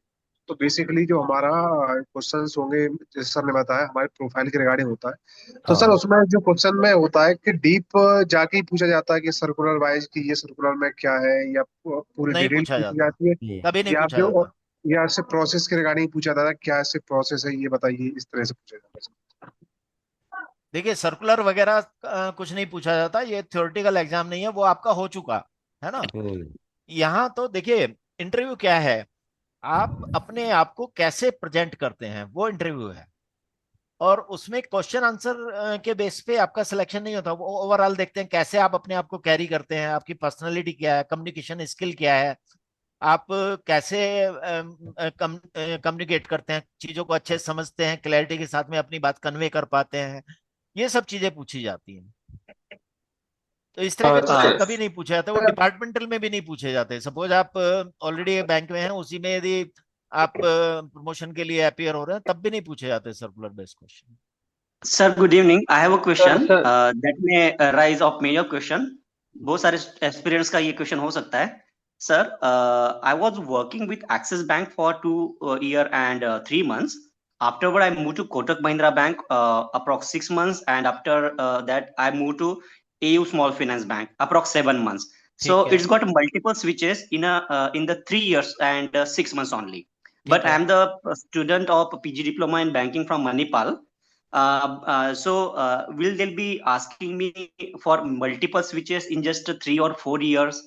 [SPEAKER 10] तो बेसिकली जो हमारा क्वेश्चंस होंगे, जैसे सर ने बताया हमारे प्रोफाइल के रिगार्डिंग होता है, तो सर
[SPEAKER 2] हाँ
[SPEAKER 10] उसमें जो क्वेश्चन में होता है कि डीप जाके ही पूछा जाता है कि सर्कुलर वाइज की ये सर्कुलर में क्या है, या पूरी
[SPEAKER 1] नहीं
[SPEAKER 10] डिटेल
[SPEAKER 1] पूछा
[SPEAKER 10] पूछी
[SPEAKER 1] जाता,
[SPEAKER 10] जाती है,
[SPEAKER 1] कभी नहीं
[SPEAKER 10] या
[SPEAKER 1] पूछा
[SPEAKER 10] जो
[SPEAKER 1] जाता।
[SPEAKER 10] या सिर्फ प्रोसेस के रिगार्डिंग पूछा जाता है, क्या ऐसे प्रोसेस है ये बताइए, इस तरह से पूछा जाता है?
[SPEAKER 1] देखिए, सर्कुलर वगैरह कुछ नहीं पूछा जाता, ये थ्योरेटिकल एग्जाम नहीं है, वो आपका हो चुका है ना। यहाँ तो देखिए, इंटरव्यू क्या है, आप अपने आप को कैसे प्रेजेंट करते हैं वो इंटरव्यू है। और उसमें क्वेश्चन आंसर के बेस पे आपका सिलेक्शन नहीं होता, वो ओवरऑल देखते हैं कैसे आप अपने आप को कैरी करते हैं, आपकी पर्सनालिटी क्या है, कम्युनिकेशन स्किल क्या है, आप कैसे कम्युनिकेट करते हैं, चीजों को अच्छे से समझते हैं, क्लैरिटी के साथ में अपनी बात कन्वे कर पाते हैं, ये सब चीजें पूछी जाती हैं। तो इस तरह के क्वेश्चन कभी नहीं पूछे जाते, वो डिपार्टमेंटल में भी नहीं पूछे जाते। सपोज आप ऑलरेडी बैंक में हैं, उसी में यदि आप प्रमोशन के लिए अपियर हो रहे हैं, तब भी नहीं पूछे जाते circular based question.
[SPEAKER 9] Sir, good evening. I have a question
[SPEAKER 4] sir
[SPEAKER 9] that may arise of many of question. बहुत सारे एक्सपीरियंस का ये क्वेश्चन हो सकता है। Sir, I was working with Axis Bank for 2 year and 3 months. Afterward, I moved to Kotak Mahindra Bank approx 6 months, and after that, I moved to AU Small Finance Bank approx 7 months. So
[SPEAKER 1] ठीक है,
[SPEAKER 9] it's got multiple switches in the 3 years and 6 months only. But
[SPEAKER 1] ठीक है।
[SPEAKER 9] I'm the student of PG diploma in banking from Manipal. So will they be asking me for multiple switches in just 3 or 4 years?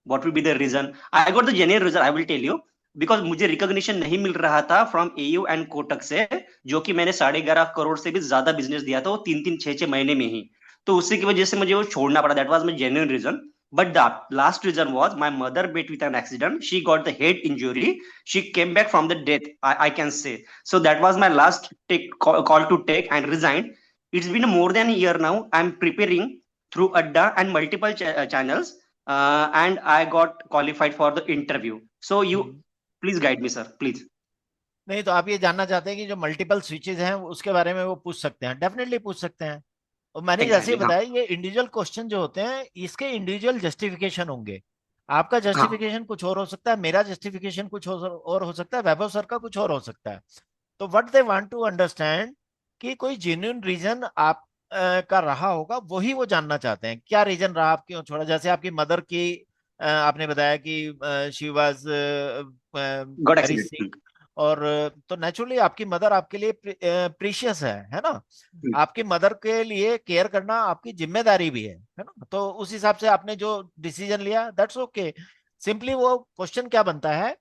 [SPEAKER 9] What will be the reason? I got the genuine reason, I will tell you. Because मुझे recognition नहीं मिल रहा था from AU and Kotak से, जो कि मैंने 11.5 करोड़ से भी ज्यादा बिजनेस दिया था वो 3-6 महीने में ही, तो उसी की वजह से मुझे वो छोड़ना पड़ा। That was my genuine reason. But the last reason was my mother met with an accident. She got the head injury. She came back from the death, I can say. So that was my last call to take and resigned. It's been more than a year now. I'm preparing through Adda and multiple channels, and I got qualified for the interview. So you please guide me, sir, please.
[SPEAKER 1] नहीं, तो आप ये जानना चाहते हैं कि जो multiple switches हैं उसके बारे में वो पूछ सकते हैं, डेफिनेटली पूछ सकते हैं। और मैंने जैसे ही
[SPEAKER 9] Exactly, हाँ
[SPEAKER 1] बताया, ये इंडिविजुअल क्वेश्चन जो होते हैं इसके इंडिविजुअल जस्टिफिकेशन होंगे। आपका
[SPEAKER 9] हाँ
[SPEAKER 1] जस्टिफिकेशन कुछ और हो सकता है, मेरा जस्टिफिकेशन कुछ और हो सकता है, वैभव सर का कुछ और हो सकता है। तो what they want to understand कि कोई जेन्युइन रीजन आप का रहा होगा, वही वो जानना चाहते हैं। क्या रीजन रहा, आप क्यों छोड़ा। जैसे आपकी मदर की आपने बताया कि she was
[SPEAKER 9] got
[SPEAKER 1] very
[SPEAKER 9] accident.
[SPEAKER 1] सिक, और तो नेचुरली आपकी मदर आपके लिए प्रीशियस है ना। आपकी मदर के लिए केयर करना आपकी जिम्मेदारी भी है ना। तो उस हिसाब से आपने जो डिसीजन लिया, दैट्स ओके। सिंपली वो क्वेश्चन क्या बनता है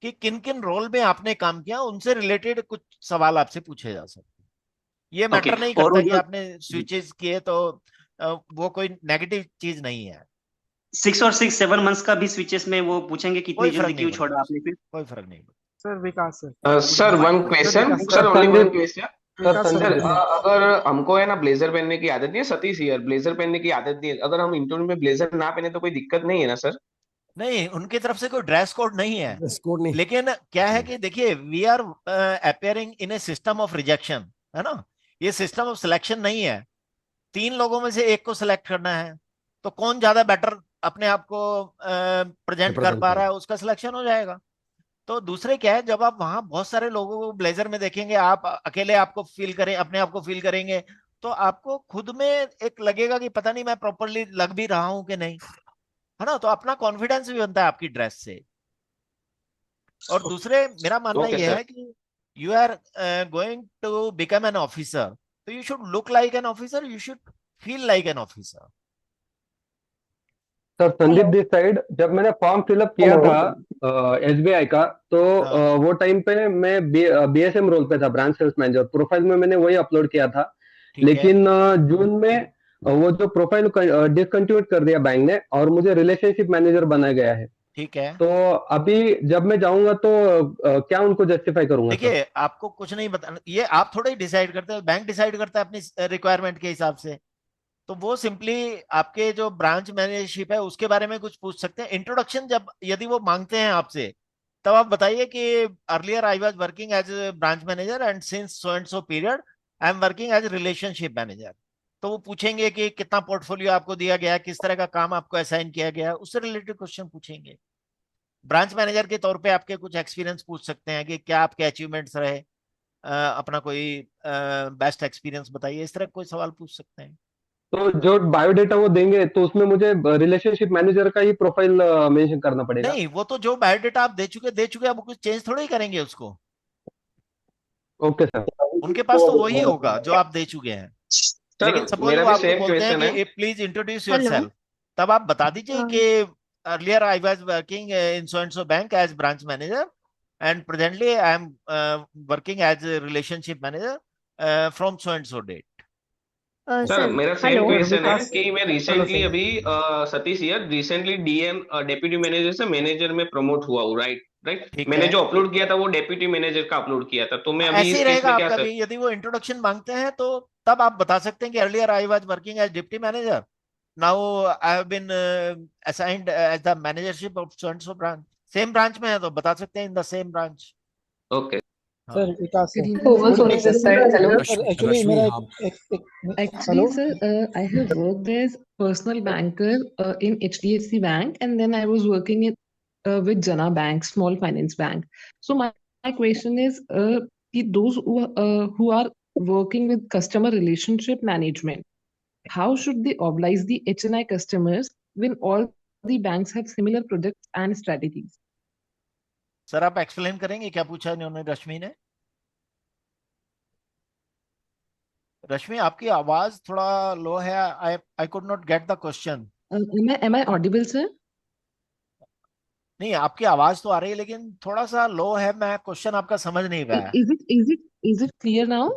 [SPEAKER 1] कि किन किन रोल में आपने काम किया, उनसे रिलेटेड कुछ सवाल आपसे पूछे जा सकते हैं। ये
[SPEAKER 9] ओके,
[SPEAKER 1] मैटर नहीं
[SPEAKER 9] और
[SPEAKER 1] करता
[SPEAKER 9] वो
[SPEAKER 1] कि
[SPEAKER 9] जो
[SPEAKER 1] आपने स्विचेस किए तो वो कोई नेगेटिव चीज नहीं है।
[SPEAKER 9] 6 और 7 मंथ्स का भी स्विचेस में वो पूछेंगे कितनी
[SPEAKER 1] कोई
[SPEAKER 9] जल्दी
[SPEAKER 1] फर्क नहीं
[SPEAKER 9] क्यों
[SPEAKER 1] पड़ता
[SPEAKER 9] छोड़ा आपने फिर?
[SPEAKER 1] कोई फर्क नहीं पड़ता।
[SPEAKER 11] Sir Vikas sir
[SPEAKER 12] sir one question,
[SPEAKER 11] Vikas
[SPEAKER 12] sir only one
[SPEAKER 11] Sandeep
[SPEAKER 12] question.
[SPEAKER 11] Vikas
[SPEAKER 12] sir
[SPEAKER 11] Sandeep
[SPEAKER 12] अगर हमको है ना ब्लेजर पहनने की आदत नहीं है, सतीश यार ब्लेजर पहनने की आदत नहीं है, अगर हम इंटरव्यू में ब्लेजर ना पहने तो कोई दिक्कत नहीं है ना सर?
[SPEAKER 1] नहीं, उनकी तरफ से कोई ड्रेस कोड नहीं है,
[SPEAKER 2] ड्रेस कोड नहीं।
[SPEAKER 1] लेकिन क्या है कि देखिए we are appearing in a system of rejection, है ना, ये सिस्टम ऑफ सिलेक्शन नहीं है। 3 लोगों में से एक को सिलेक्ट करना है, तो कौन ज्यादा बेटर अपने आप को प्रेजेंट कर
[SPEAKER 2] रिप्रेजेंट
[SPEAKER 1] पा
[SPEAKER 2] करें।
[SPEAKER 1] रहा है उसका सिलेक्शन हो जाएगा। तो दूसरे क्या है, जब आप वहां बहुत सारे लोगों को ब्लेजर में देखेंगे, आप अकेले आपको फील करें, अपने आप को फील करेंगे, तो आपको खुद में एक लगेगा कि पता नहीं मैं प्रॉपरली लग भी रहा हूं कि नहीं, है ना। तो अपना कॉन्फिडेंस भी बनता है आपकी ड्रेस से। और दूसरे मेरा मानना
[SPEAKER 12] ओके
[SPEAKER 1] यह
[SPEAKER 12] सर।
[SPEAKER 1] है कि you are going to become an officer, तो you should look like an officer, you should feel like an officer.
[SPEAKER 13] Sir Sandeep this side, जब मैंने फॉर्म फिलअप किया था एसबीआई का, तो वो टाइम पे मैं बीएसएम रोल पे था, ब्रांच सेल्स मैनेजर। प्रोफाइल में मैंने वही अपलोड किया था,
[SPEAKER 1] ठीक है।
[SPEAKER 13] लेकिन जून में वो जो प्रोफाइल डिसकंटिन्यू कर दिया बैंक ने, और मुझे रिलेशनशिप मैनेजर बनाया गया है।
[SPEAKER 1] ठीक है,
[SPEAKER 13] तो अभी जब मैं जाऊंगा तो क्या उनको जस्टिफाई करूंगा सर?
[SPEAKER 1] देखिए आपको कुछ नहीं बताना, ये आप थोड़ा ही डिसाइड करते हो, बैंक डिसाइड करता है अपनी रिक्वायरमेंट के हिसाब से। तो वो सिंपली आपके जो ब्रांच मैनेजरशिप है उसके बारे में कुछ पूछ सकते हैं। इंट्रोडक्शन जब यदि वो मांगते हैं आपसे, तब आप बताइए कि earlier I was working as branch manager and since so and so period I am working as relationship manager. तो वो पूछेंगे कि कितना पोर्टफोलियो आपको दिया गया है, किस तरह का काम आपको असाइन किया गया है, उससे रिलेटेड क्वेश्चन पूछेंगे। ब्रांच मैनेजर के तौर पे आपके कुछ एक्सपीरियंस पूछ सकते हैं कि क्या आपके अचीवमेंट्स रहे, अपना कोई बेस्ट एक्सपीरियंस बताइए, इस तरह कोई सवाल पूछ सकते हैं।
[SPEAKER 13] तो जो बायोडेटा वो देंगे तो उसमें मुझे रिलेशनशिप मैनेजर का ही प्रोफाइल मेंशन करना पड़ेगा?
[SPEAKER 1] नहीं, वो तो जो बायोडेटा आप दे चुके अब कुछ चेंज थोड़ा ही करेंगे उसको।
[SPEAKER 13] Okay sir.
[SPEAKER 1] उनके पास तो वही होगा जो आप दे चुके हैं। लेकिन
[SPEAKER 12] सर
[SPEAKER 1] सपोज
[SPEAKER 12] मेरा
[SPEAKER 1] वो
[SPEAKER 12] भी
[SPEAKER 1] आपको
[SPEAKER 12] सेम
[SPEAKER 1] बोलते हैं
[SPEAKER 12] क्वेश्चन है।
[SPEAKER 1] कि प्लीज इंट्रोड्यूस
[SPEAKER 7] हेलो
[SPEAKER 1] योरसेल्फ, तब आप बता दीजिए
[SPEAKER 7] हाँ
[SPEAKER 1] कि earlier I was working in so and so bank as branch manager and presently I am working as relationship manager from so and so date.
[SPEAKER 12] Sir
[SPEAKER 7] sir
[SPEAKER 12] मेरा same
[SPEAKER 7] hello
[SPEAKER 12] question है
[SPEAKER 11] विकास
[SPEAKER 12] कि मैं
[SPEAKER 11] हेलो
[SPEAKER 12] रिसेंटली
[SPEAKER 11] सर
[SPEAKER 12] अभी सतीश यार recently DM deputy manager से manager में promote हुआ हूँ, राइट राइट।
[SPEAKER 1] ठीक
[SPEAKER 12] मैंने
[SPEAKER 1] है,
[SPEAKER 12] जो अपलोड किया था वो डेप्यूटी मैनेजर का अपलोड किया था, तो मैं अभी
[SPEAKER 1] ऐसे ही
[SPEAKER 12] इस केस
[SPEAKER 1] रहेगा
[SPEAKER 12] में क्या
[SPEAKER 1] आपका
[SPEAKER 12] सर?
[SPEAKER 1] भी। यदि वो इंट्रोडक्शन मांगते हैं तो तब आप बता सकते हैं कि earlier I was working as deputy manager, now I have been assigned as the managership of so and so branch. Same branch में है तो बता सकते हैं in the same branch.
[SPEAKER 12] Okay
[SPEAKER 11] sir
[SPEAKER 1] हाँ,
[SPEAKER 11] Vikas sir
[SPEAKER 14] Komal
[SPEAKER 11] good
[SPEAKER 14] Soni
[SPEAKER 11] evening sir
[SPEAKER 14] this side. Hello.
[SPEAKER 11] Sir
[SPEAKER 2] Rashmi
[SPEAKER 11] actually
[SPEAKER 2] Rashmi
[SPEAKER 11] मेरा
[SPEAKER 2] हाँ।
[SPEAKER 11] एक
[SPEAKER 14] Actually,
[SPEAKER 11] hello
[SPEAKER 14] sir, I have worked as personal banker in HDFC Bank, and then I was working with Jana Bank, small finance bank. So my question is, those who are working with customer relationship management, how should they oblige the HNI customers when all the banks have similar products and strategies?
[SPEAKER 1] Sir आप explain करेंगे क्या पूछा इन्होंने रश्मि ने? रश्मि आपकी आवाज थोड़ा low है, I I could not get the question.
[SPEAKER 14] Am I audible, sir?
[SPEAKER 1] नहीं, आपकी आवाज तो आ रही है लेकिन थोड़ा सा लो है, मैं क्वेश्चन आपका समझ नहीं पाया।
[SPEAKER 14] Is it clear now?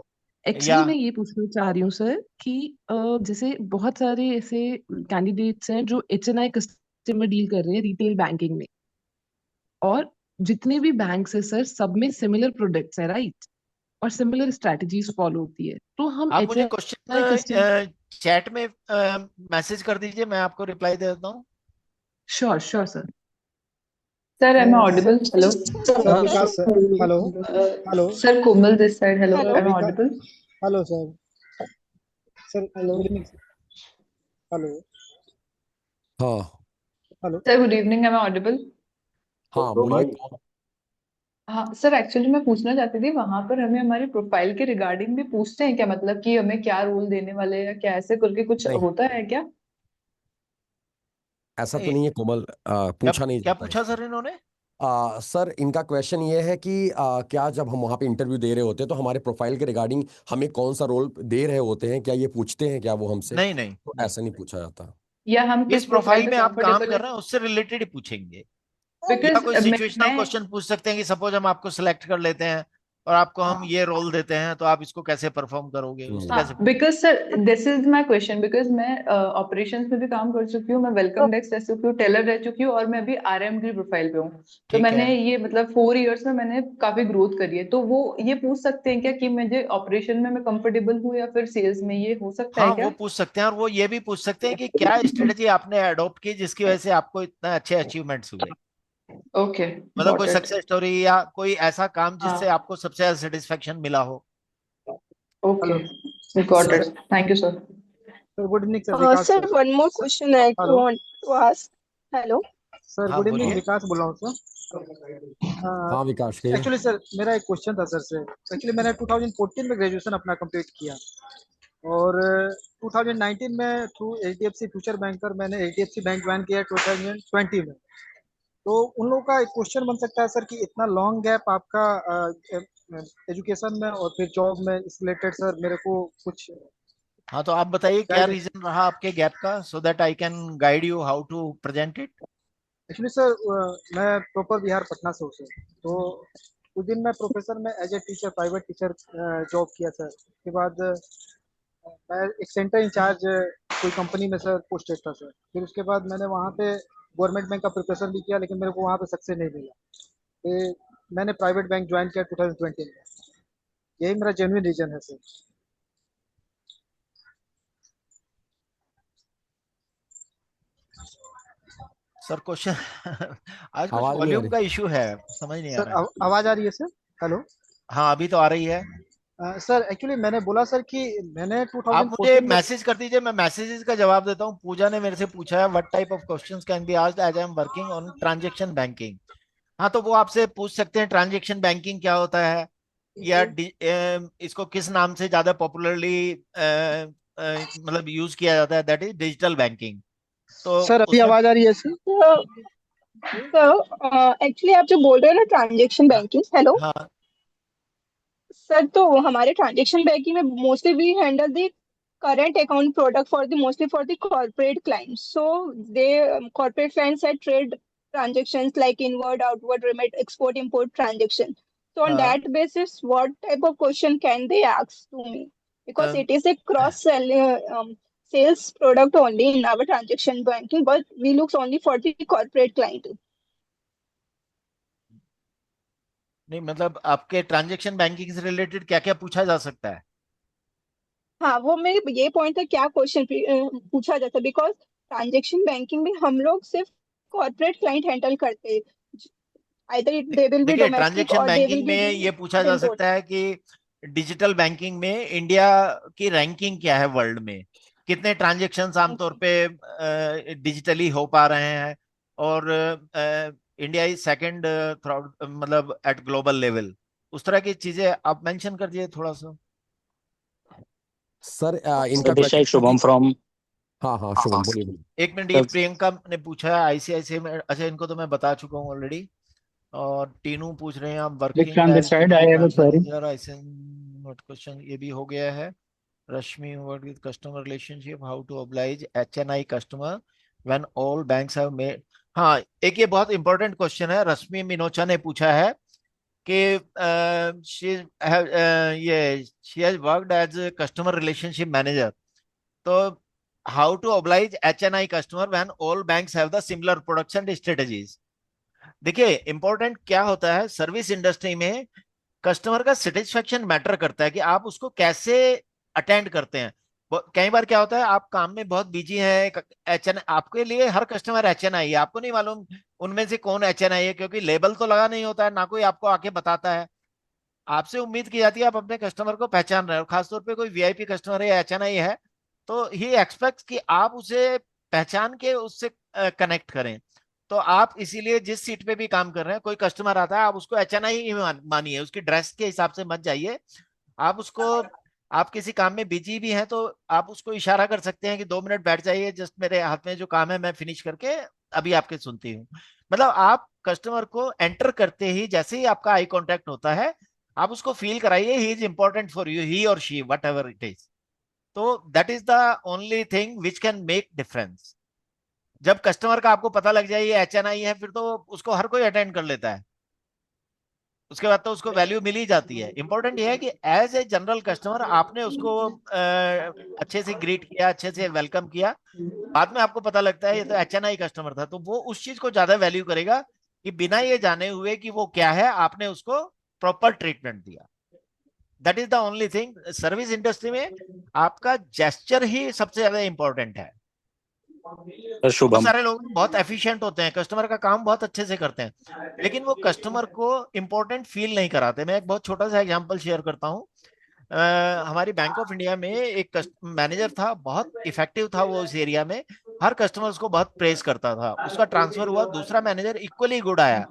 [SPEAKER 1] या
[SPEAKER 14] एक्चुअली मैं ये पूछना चाह रही हूँ सर कि जैसे बहुत सारे ऐसे कैंडिडेट्स हैं जो HNI कस्टमर डील कर रहे हैं रिटेल बैंकिंग में, और जितने भी बैंक्स है सर सब में सिमिलर प्रोडक्ट्स हैं, राइट, और सिमिलर स्ट्रेटजीज फॉलो होती है। तो हम
[SPEAKER 1] आप मुझे
[SPEAKER 14] HNI कस्टमर
[SPEAKER 1] क्वेश्चन चैट में मैसेज कर दीजिए, मैं आपको रिप्लाई दे देता हूँ।
[SPEAKER 14] Sure sure sir. Sir, am I audible? Hello.
[SPEAKER 11] Sir Vikas sir hello hello
[SPEAKER 14] Sir, Komal this side. Hello.
[SPEAKER 7] Hello
[SPEAKER 14] Am I audible?
[SPEAKER 11] Hello sir sir good evening hello
[SPEAKER 2] हाँ
[SPEAKER 11] hello
[SPEAKER 14] Sir, good evening. Am I audible?
[SPEAKER 2] हाँ बोलिए।
[SPEAKER 14] हाँ sir, actually मैं पूछना चाहती थी, वहां पर हमें हमारी प्रोफाइल के रिगार्डिंग भी पूछते हैं क्या, मतलब कि हमें क्या रोल देने वाले हैं या क्या, ऐसे करके कुछ
[SPEAKER 2] नहीं,
[SPEAKER 14] होता है क्या?
[SPEAKER 2] ऐसा तो
[SPEAKER 1] नहीं,
[SPEAKER 2] नहीं है कोमल,
[SPEAKER 1] क्या
[SPEAKER 2] पूछा नहीं
[SPEAKER 1] क्या
[SPEAKER 2] जाता है।
[SPEAKER 1] पूछा सर इन्होंने?
[SPEAKER 2] सर इनका क्वेश्चन ये है कि क्या जब हम वहाँ पे इंटरव्यू दे रहे होते हैं तो हमारे प्रोफाइल के रिगार्डिंग हमें कौन सा रोल दे रहे होते हैं, क्या ये पूछते हैं क्या वो हमसे?
[SPEAKER 1] नहीं नहीं
[SPEAKER 2] तो
[SPEAKER 1] नहीं,
[SPEAKER 2] ऐसा नहीं पूछा जाता।
[SPEAKER 14] या हम
[SPEAKER 1] इस
[SPEAKER 14] किस प्रोफाइल
[SPEAKER 1] प्रोफाइल
[SPEAKER 14] पे
[SPEAKER 1] में आप काम
[SPEAKER 14] कंफर्टेबल
[SPEAKER 1] कर
[SPEAKER 14] है?
[SPEAKER 1] रहे हैं उससे रिलेटेड ही पूछेंगे, या
[SPEAKER 14] बिकॉज
[SPEAKER 1] कोई सिचुएशनल क्वेश्चन पूछ सकते हैं कि सपोज हम आपको सिलेक्ट कर लेते हैं और आपको हम ये रोल देते हैं तो आप इसको कैसे परफॉर्म करोगे, उससे कैसे।
[SPEAKER 15] Because sir this is my question, because मैं ऑपरेशंस में भी काम कर चुकी हूँ, मैं वेलकम डेस्क रह चुकी हूँ, टेलर रह चुकी हूँ, और मैं अभी आरएम की प्रोफाइल पे हूँ। तो
[SPEAKER 1] ठीक
[SPEAKER 15] मैंने
[SPEAKER 1] है।
[SPEAKER 15] ये मतलब 4 इयर्स में मैंने काफी ग्रोथ करी है। तो वो ये पूछ सकते हैं क्या कि मुझे ऑपरेशन में मैं कंफर्टेबल हूँ या फिर सेल्स में, ये हो सकता है
[SPEAKER 1] हाँ, वो
[SPEAKER 15] क्या?
[SPEAKER 1] पूछ सकते हैं, और वो ये भी पूछ सकते हैं कि क्या स्ट्रेटजी आपने अडॉप्ट की जिसकी वजह से आपको इतना अच्छे अचीवमेंट्स हुए।
[SPEAKER 15] ओके,
[SPEAKER 1] मतलब
[SPEAKER 15] गॉट
[SPEAKER 1] कोई
[SPEAKER 15] इट।
[SPEAKER 1] सक्सेस स्टोरी या कोई ऐसा काम जिससे
[SPEAKER 15] हाँ,
[SPEAKER 1] आपको सबसे ज्यादा सेटिस्फेक्शन मिला हो।
[SPEAKER 15] Okay,
[SPEAKER 11] hello
[SPEAKER 15] got
[SPEAKER 11] sir.
[SPEAKER 15] It, thank you sir.
[SPEAKER 11] Sir good evening sir, Vikas
[SPEAKER 7] Sir,
[SPEAKER 11] sir.
[SPEAKER 7] one more question I
[SPEAKER 11] hello
[SPEAKER 7] want to ask. Hello.
[SPEAKER 11] Sir,
[SPEAKER 1] हाँ
[SPEAKER 11] गुड इवनिंग,
[SPEAKER 1] बोलिए।
[SPEAKER 11] विकास बोल रहा हूँ
[SPEAKER 2] हाँ
[SPEAKER 11] सर।
[SPEAKER 2] विकास के।
[SPEAKER 11] एक्चुअली सर मेरा एक क्वेश्चन था सर से। एक्चुअली मैंने 2014 में ग्रेजुएशन अपना कंप्लीट किया, और 2019 में थ्रू एचडीएफसी फ्यूचर बैंकर मैंने एचडीएफसी बैंक ज्वाइन किया 2020 में। तो उन लोगों का एक क्वेश्चन बन सकता है सर कि इतना लॉन्ग गैप आपका एजुकेशन में और फिर जॉब में, इस रिलेटेड सर मेरे को कुछ
[SPEAKER 1] हाँ, तो आप बताइए क्या
[SPEAKER 11] गाइड।
[SPEAKER 1] रीजन रहा आपके गैप का, so that I can guide you how to present it.
[SPEAKER 11] Actually sir मैं प्रॉपर बिहार पटना से हूँ सर। तो उस दिन मैं प्रोफेसर में as a teacher, private teacher job किया सर। उसके बाद मैं एक सेंटर इंचार्ज कोई कंपनी में सर पोस्टेड था सर। फिर उसके बाद मैंने वहाँ पे गवर्नमेंट बैंक का प्रिपरेशन भी किया, लेकिन मेरे को वहाँ पे सक्सेस नहीं मिला। फिर मैंने प्राइवेट बैंक ज्वाइन किया 2020 में। यही मेरा जेन्युइन रीजन है सर।
[SPEAKER 1] सर क्वेश्चन आज कुछ
[SPEAKER 2] आवाज नहीं आ
[SPEAKER 1] वॉल्यूम
[SPEAKER 2] रही।
[SPEAKER 1] का इशू है, समझ नहीं आ
[SPEAKER 11] सर
[SPEAKER 1] रहा है।
[SPEAKER 11] आवाज़ आ रही है सर? हेलो।
[SPEAKER 1] हाँ, अभी तो आ रही है।
[SPEAKER 11] सर एक्चुअली मैंने बोला सर कि मैंने
[SPEAKER 1] आप मुझे
[SPEAKER 11] 2014 में।
[SPEAKER 1] मैसेज कर दीजिए, मैं मैसेजेस का जवाब देता हूँ। पूजा ने मेरे से पूछा है what type of questions can be asked as I am working on transaction banking. हाँ, तो वो आपसे पूछ सकते हैं ट्रांजैक्शन बैंकिंग क्या होता है, या इसको किस नाम से ज्यादा पॉपुलरली मतलब यूज किया जाता है, दैट इज डिजिटल बैंकिंग। तो
[SPEAKER 11] सर अभी
[SPEAKER 1] उसमें
[SPEAKER 11] आवाज़ आ रही है सर?
[SPEAKER 7] सर एक्चुअली आप जो बोल रहे हो ना ट्रांजेक्शन बैंकिंग, हेलो
[SPEAKER 1] हाँ,
[SPEAKER 7] सर, तो हमारे ट्रांजेक्शन बैंकिंग में mostly we handle the current account product for the mostly for the corporate clients. So they corporate clients that trade transactions like inward, outward, remit, export, import transaction. So on
[SPEAKER 1] हाँ,
[SPEAKER 7] that basis, what type of question can they ask to me? Because
[SPEAKER 1] um,
[SPEAKER 7] it is a cross sell sales product only in our transaction banking, but we look only for the corporate client.
[SPEAKER 1] नहीं मतलब आपके transaction banking से related क्या क्या पूछा जा सकता है।
[SPEAKER 7] हाँ, वो मेरे ये पॉइंट था, क्या क्वेश्चन पूछा जाता है, बिकॉज ट्रांजेक्शन बैंकिंग में हम लोग सिर्फ कॉर्पोरेट क्लाइंट हैंडल करते हैं। आइदर दे विल बी
[SPEAKER 1] देखिए,
[SPEAKER 7] डोमेस्टिक
[SPEAKER 1] ट्रांजैक्शन
[SPEAKER 7] और दे विल
[SPEAKER 1] बैंकिंग
[SPEAKER 7] बी
[SPEAKER 1] में ये पूछा जा
[SPEAKER 7] इम्पोर्ट।
[SPEAKER 1] सकता है कि डिजिटल बैंकिंग में इंडिया की रैंकिंग क्या है वर्ल्ड में, कितने ट्रांजैक्शंस आमतौर पे डिजिटली हो पा रहे हैं, और इंडिया इज सेकंड मतलब एट ग्लोबल लेवल। उस तरह की चीजें आप मेंशन कर दिए थोड़ा सा।
[SPEAKER 2] सर
[SPEAKER 16] So
[SPEAKER 2] इनका
[SPEAKER 16] this
[SPEAKER 2] क्वेश्चन
[SPEAKER 16] is
[SPEAKER 2] था कि
[SPEAKER 16] Shubham from
[SPEAKER 2] हाँ हाँ शुभम बोलिए बोलिए।
[SPEAKER 1] एक मिनट, ये
[SPEAKER 16] the
[SPEAKER 1] प्रियंका ने पूछा है आईसीआईसीआई में। अच्छा, इनको तो मैं बता चुका हूँ ऑलरेडी। और टीनू पूछ रहे हैं आप working
[SPEAKER 16] Dikshan this
[SPEAKER 1] as
[SPEAKER 16] side. I
[SPEAKER 1] general
[SPEAKER 16] have a
[SPEAKER 1] branch
[SPEAKER 16] query.
[SPEAKER 1] Manager I note question, ये भी हो गया है। Rashmi work with customer relationship, how to oblige HNI customer when all banks have made. हाँ, एक ये बहुत इंपॉर्टेंट क्वेश्चन है, रश्मि मिनोचा ने पूछा है कि she has worked as customer relationship manager. तो how to oblige HNI customer when all banks have the similar production strategies. देखिए, इंपॉर्टेंट क्या होता है सर्विस इंडस्ट्री में, कस्टमर का सेटिस्फेक्शन मैटर करता है कि आप उसको कैसे अटेंड करते हैं। कई बार क्या होता है, आप काम में बहुत बिजी हैं, एचएन आपके लिए हर कस्टमर एचएनआई है, आपको नहीं मालूम उनमें से कौन एचएनआई है, क्योंकि लेबल तो लगा नहीं होता है, ना कोई आपको आके बताता है। आपसे उम्मीद की जाती है आप अपने कस्टमर को पहचान रहे हो, खासतौर पे कोई वीआईपी कस्टमर है या एचएनआई है, तो ही एक्सपेक्ट कि आप उसे पहचान के उससे कनेक्ट करें। तो आप इसीलिए जिस सीट पे भी काम कर रहे हैं, कोई कस्टमर आता है, आप उसको एचएनआई ही मानिए, उसकी ड्रेस के हिसाब से मत जाइए। आप उसको, आप किसी काम में बिजी भी हैं तो आप उसको इशारा कर सकते हैं कि 2 मिनट बैठ जाइए, जस्ट मेरे हाथ में जो काम है मैं फिनिश करके अभी आपके सुनती हूँ। मतलब आप कस्टमर को एंटर करते ही जैसे ही आपका आई कांटेक्ट होता है, आप उसको फील कराइए he is important for you, he और she whatever it is. तो that is the only thing which can make difference. जब कस्टमर का आपको पता लग जाए ये एचएनआई है, फिर तो उसको हर कोई अटेंड कर लेता है। उसके बाद तो उसको वैल्यू मिल ही जाती है। इंपॉर्टेंट ये है कि एज ए जनरल कस्टमर आपने उसको अच्छे से ग्रीट किया, अच्छे से वेलकम किया, बाद में आपको पता लगता है ये तो HNI कस्टमर था, तो वो उस चीज को ज्यादा वैल्यू करेगा कि बिना ये जाने हुए कि वो क्या है, आपने उसको प्रॉपर ट्रीटमेंट दिया। That is the only thing. Service industry में आपका जेस्चर ही सबसे ज्यादा इंपॉर्टेंट है। बहुत
[SPEAKER 16] शुभम।
[SPEAKER 1] सारे लोग बहुत एफिशिएंट होते हैं, कस्टमर का काम बहुत अच्छे से करते हैं, लेकिन वो कस्टमर को इंपॉर्टेंट फील नहीं कराते। मैं एक बहुत छोटा सा एग्जांपल शेयर करता हूँ। हमारी बैंक ऑफ इंडिया में एक मैनेजर था, बहुत इफेक्टिव था वो इस एरिया में, हर कस्टमर उसको बहुत प्रेज करता था। उसका ट्रांसफर हुआ, दूसरा मैनेजर इक्वली गुड आया,